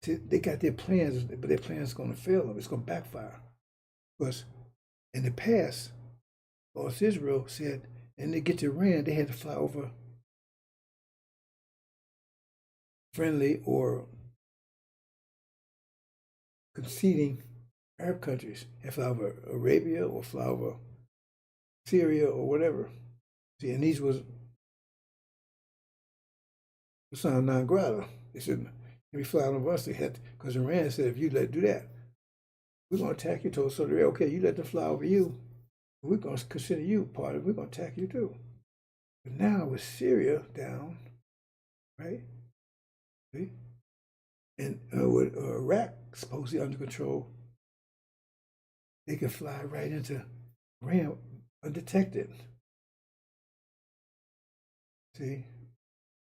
See, they got their plans, but their plans are going to fail them. It's going to backfire. Because in the past, false Israel said, and they get to Iran, they had to fly over friendly or conceding Arab countries, and fly over Arabia or fly over Syria or whatever. See, and these was persona non grata. They said, if you fly over us, they had, because Iran said, if you do that, we're going to attack you. Told Saudi Arabia, okay, you let them fly over you, we're going to consider you part of it. We're going to attack you too. But now with Syria down, right? See? And with Iraq supposedly under control, they can fly right into Iran undetected. See?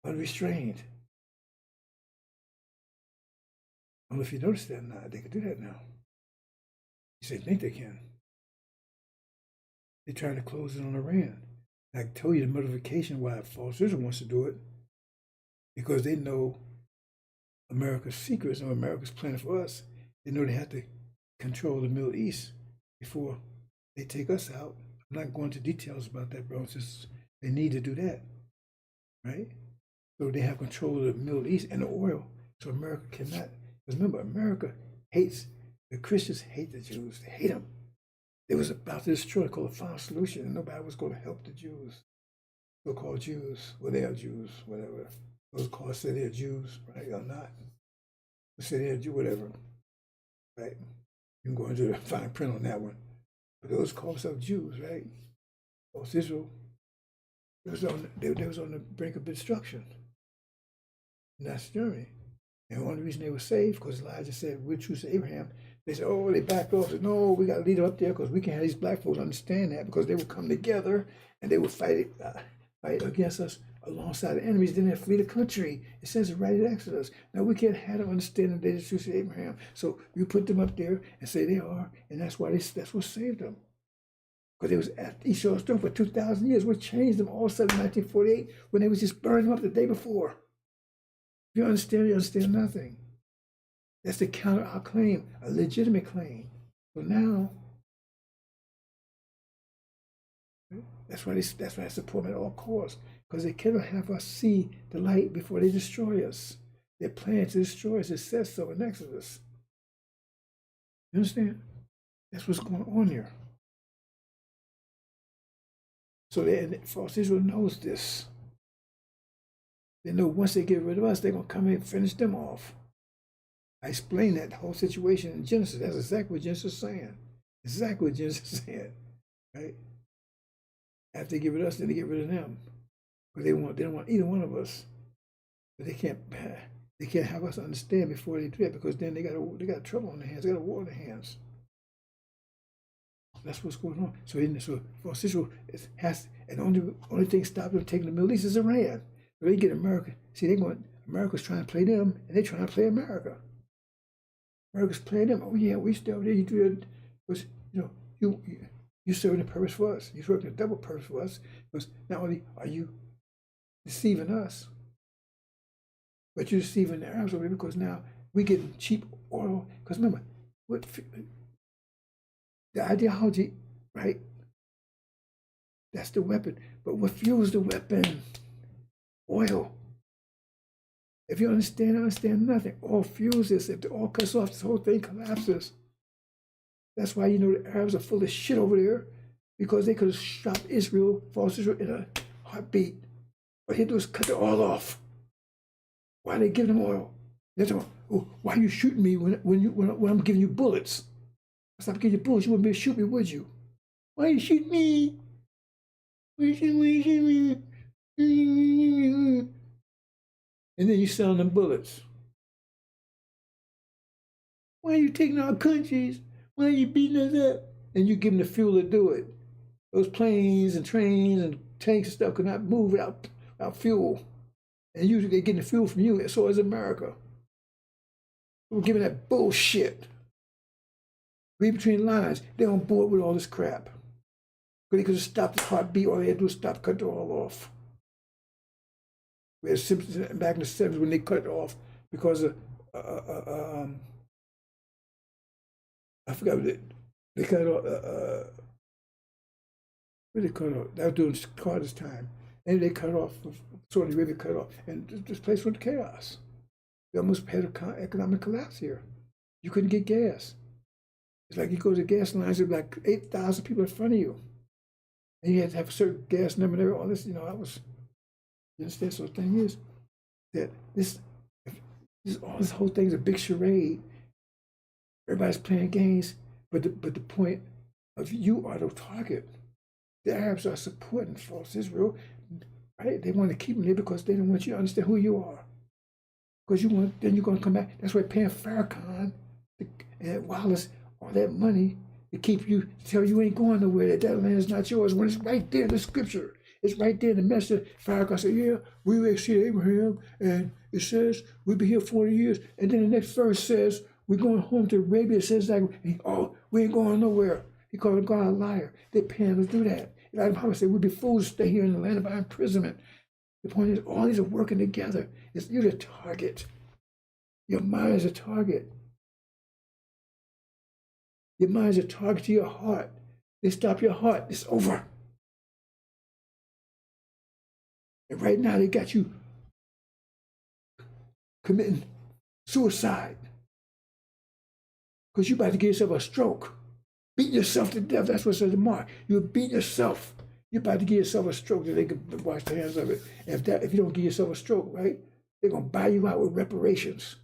Unrestrained. I don't know if you noticed that or not. They can do that now. You say, think they can. They're trying to close it on Iran. I told you the motivation why false Israel wants to do it, because they know America's secrets or America's plan for us. They know they have to control the Middle East before they take us out. I'm not going into details about that, bro. It's just they need to do that, right? So they have control of the Middle East and the oil. So America cannot. Because remember, America hates, the Christians hate the Jews. They hate them. It was about to destroy, called a final solution, and nobody was going to help the Jews. So-called Jews, well, they are Jews, whatever. Those called say they're Jews, right? Or not. Say they're Jew, whatever, right? You can go into the fine print on that one. But those called themselves Jews, right? False Israel, they was on the brink of destruction. And that's Germany. And one reason they were saved, because Elijah said, we're true to Abraham. They said, oh, they backed off. Said, no, we got to lead them up there because we can't have these black folks understand that, because they would come together and they would fight against us alongside the enemies. Then they flee the country. It says it right in Exodus. Now we can't have them understand that they're true to Abraham. So you put them up there and say they are, and that's why that's what saved them. Because it was after Esau's throne for 2,000 years. What changed them all of a sudden in 1948 when they was just burning them up the day before? If you understand nothing. That's to counter our claim, a legitimate claim. So now That's why I support them at all costs, because they cannot have us see the light before they destroy us. They're planning to destroy us. It says so in Exodus. You understand? That's what's going on here. So false Israel knows this. They know once they get rid of us, they're going to come in and finish them off. I explained that whole situation in Genesis. That's exactly what Genesis is saying. Exactly what Genesis is saying, right? After they get rid of us, then they get rid of them. Because they don't want either one of us. But they can't have us understand before they do that, because then they got trouble on their hands. They got a war on their hands. That's what's going on. So false Israel has, and the only thing stopping them taking the Middle East is Iran. So they get America. See, America's trying to play them, and they're trying to play America. America's playing them. Oh yeah, we stay over there. You do it, because you serving a purpose for us. You're serving a double purpose for us, because not only are you deceiving us, but you're deceiving the Arabs over there, because now we getting cheap oil. Because remember, the ideology, right? That's the weapon. But what fuels the weapon? Oil. If you understand nothing. Oil fuels this. If the oil cuts off, this whole thing collapses. That's why the Arabs are full of shit over there, because they could have stopped Israel, false Israel, in a heartbeat. What they do is cut the oil off. Why are they giving them oil? They're talking, oh, why are you shooting me when I'm giving you bullets? If I'm giving you bullets, you wouldn't be able to shoot me, would you? Why you shoot me? Why you shoot me? And then you selling them bullets. Why are you taking our countries? Why are you beating us up? And you give them the fuel to do it. Those planes and trains and tanks and stuff could not move without fuel. And usually they're getting the fuel from you, and so is America. We're giving that bullshit. Read between the lines. They're on board with all this crap. But they could have stopped the heartbeat. All they had to do was cut it all off. We had Simpsons back in the 70s when they cut it off because of, I forgot what they cut it off. What did they cut it off? That was during Carter's time. And they cut it off, Saudi Arabia cut it off. And this place went to chaos. They almost had an economic collapse here. You couldn't get gas. It's like you go to the gas lines, there's like 8,000 people in front of you. And you had to have a certain gas number and all this, that was, you understand? So the thing is that all this whole thing is a big charade. Everybody's playing games, but the point of you are the target. The Arabs are supporting false Israel, right? They want to keep them there because they don't want you to understand who you are. Because then you're going to come back. That's why paying Farrakhan and Wallace all that money to keep you, to tell you ain't going nowhere, that land is not yours, when it's right there in the scripture. It's right there in the message. Farrakhan said, yeah, we will exceed Abraham, and it says we'll be here 40 years. And then the next verse says, we're going home to Arabia. It says like, oh, we ain't going nowhere. He called God a liar. They're paying to do that. Elijah Muhammad said, we'd be fools to stay here in the land of our imprisonment. The point is, all these are working together. You're the target. Your mind is a target. Your mind is a target to your heart. They stop your heart, it's over. And right now they got you committing suicide. Because you're about to give yourself a stroke. Beating yourself to death, that's what says the mark. You're beating yourself. You're about to give yourself a stroke that they can wash their hands of it. And if you don't give yourself a stroke, right, they're going to buy you out with reparations.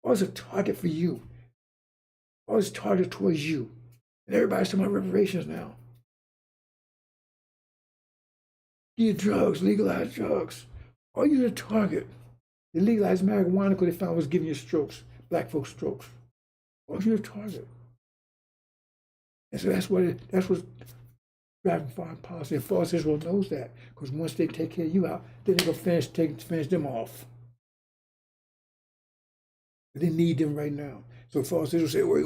All is a target for you. All is targeted towards you. And everybody's talking about reparations now. Give drugs, legalize drugs. All you're the target. They legalized marijuana because they found it was giving you strokes, black folks strokes. All you're the target. And so that's what's driving foreign policy. And false Israel knows that, because once they take care of you out, then they're going to finish them off. But they need them right now. So false Israel say, wait,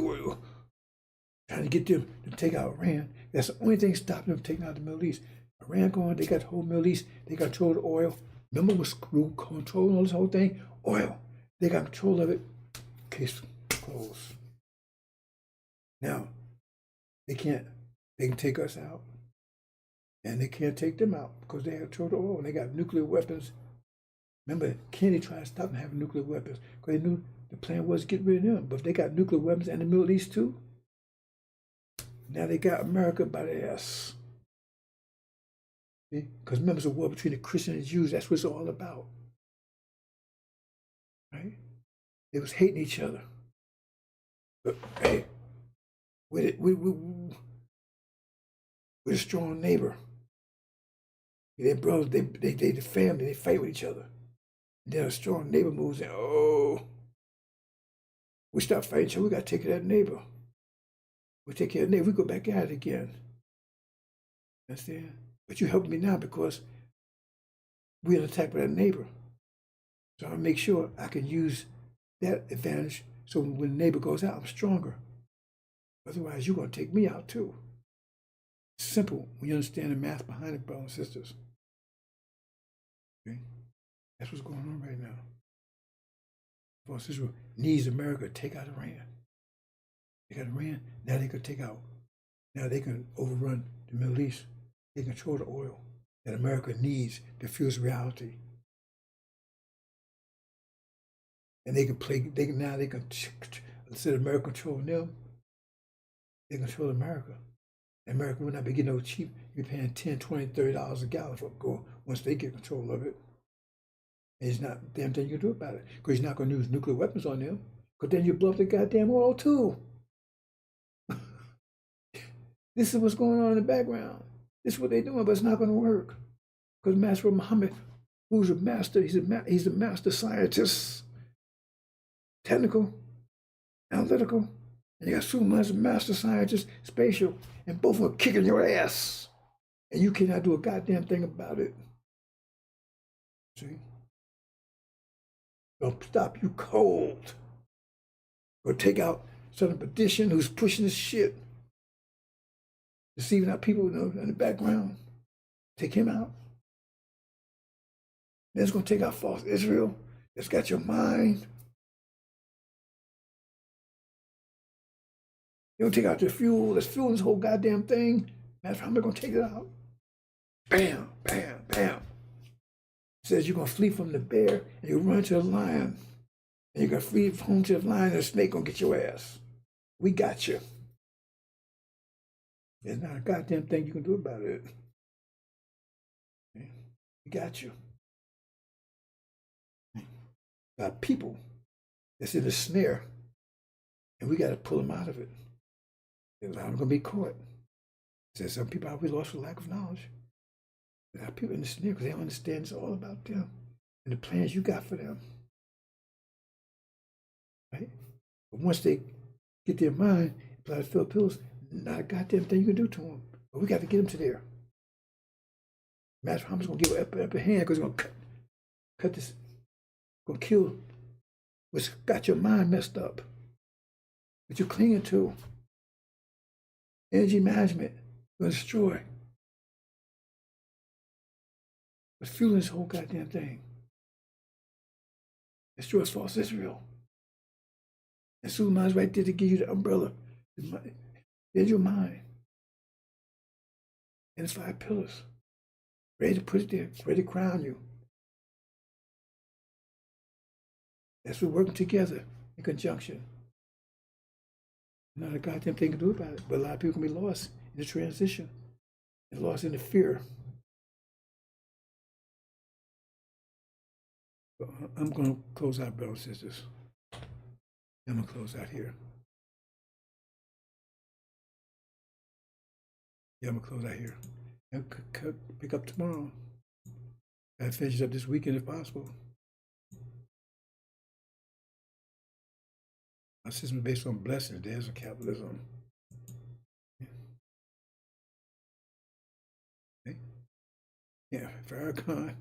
trying to get them to take out Iran. That's the only thing stopping them from taking out the Middle East. Iran going, they got the whole Middle East. They got control of the oil. Remember what's controlling all this whole thing? Oil. They got control of it. Case closed. Now, they can take us out. And they can't take them out because they have total oil and they got nuclear weapons. Remember, Kennedy tried to stop them having nuclear weapons because they knew the plan was to get rid of them. But if they got nuclear weapons in the Middle East too, now they got America by the ass. Because remember, it's a war between the Christians and the Jews. That's what it's all about. Right? They was hating each other. But hey, we're a strong neighbor. They brothers, they the family, they fight with each other. And then a strong neighbor moves in. Oh, we stop fighting each other. We got to take care of that neighbor. We take care of the neighbor. We go back at it again. Understand? But you help me now because we're in attack by that neighbor. So I make sure I can use that advantage so when the neighbor goes out, I'm stronger. Otherwise, you're going to take me out too. It's simple when you understand the math behind it, brothers and sisters. Okay? That's what's going on right now. Brothers and sisters needs America to take out Iran. They got Iran, now they can take out. Now they can overrun the Middle East. They control the oil that America needs to fuse reality. And they can play, now they can, instead of America controlling them, they control America. America will not be getting no cheap. You're paying $10, $20, $30 a gallon for gold once they get control of it. And it's not a damn thing you can do about it. Because you're not going to use nuclear weapons on them. Because then you blow up the goddamn oil too. This is what's going on in the background. This is what they're doing, but it's not going to work. Because Master Muhammad, who's a master, he's a master scientist, technical, analytical, and you got Suleiman as a master scientist, spatial, and both of them kicking your ass. And you cannot do a goddamn thing about it. See? They'll stop you cold. Or take out Southern Perdition who's pushing this shit. Deceiving our people in the background. Take him out. Then it's going to take out false Israel. It's got your mind. You don't take out the fuel. There's fuel in this whole goddamn thing. Matter of fact, I'm going to take it out. Bam, bam, bam. It says you're going to flee from the bear and you run to the lion. And you're going to flee home to the lion and the snake going to get your ass. We got you. There's not a goddamn thing you can do about it. We got you. Got people that's in the snare, and we got to pull them out of it. A lot of them going to be caught. Says some people are lost for lack of knowledge. There are people in the snare because they don't understand it's all about them and the plans you got for them. Right? But once they get their mind, apply the fill pills, not a goddamn thing you can do to them. But we got to get them to there. Master Muhammad's going to give an upper hand because he's going to cut this, going to kill what's got your mind messed up, what you're clinging to. Energy management, going to destroy. What's fueling this whole goddamn thing? Destroys false Israel. And Suleiman's right there to give you the umbrella. There's your mind. And it's 5 pillars. Ready to put it there, ready to crown you. That's what we're working together in conjunction. Not a goddamn thing to do about it. But a lot of people can be lost in the transition and lost in the fear. But I'm going to close out, brothers and sisters. I'm going to close out here. Yeah, I'm going to close out here. And pick up tomorrow. I finish up this weekend if possible. Our system is based on blessings. There's a capitalism. Okay. Yeah, Farrakhan.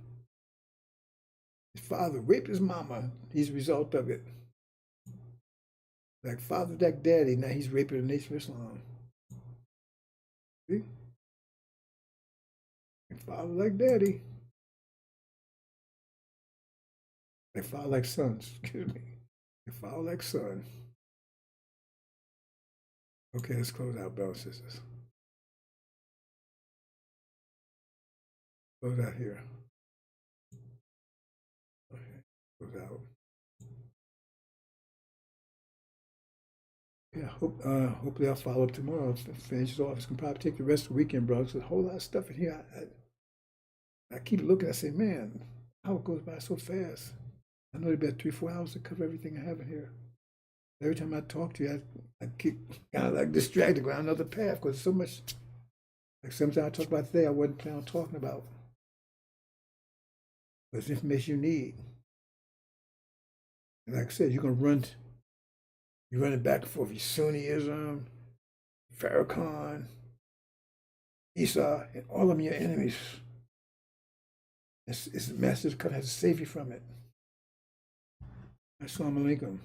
His father raped his mama. He's a result of it. Like father, like daddy. Now he's raping the Nation of Islam. See? Like father, like daddy. Like father, like sons. Excuse me. Like father, like son. Okay, let's close out, brothers and sisters. Close out here. Okay, close out. Yeah, hopefully I'll follow up tomorrow. Finish it off. It's gonna probably take the rest of the weekend, bro. There's a whole lot of stuff in here. I keep looking. I say, man, how it goes by so fast. I know it'll be about 3-4 hours to cover everything I have in here. Every time I talk to you, I keep kind of like distracted, going another path because so much. Like sometimes I talk about today, I wasn't planning on talking about. But it's information you need. And like I said, you're running back and forth. Sunniism, Farrakhan, ESAU, and all of them your enemies. It's a message God has to save you from it. Assalamu alaikum.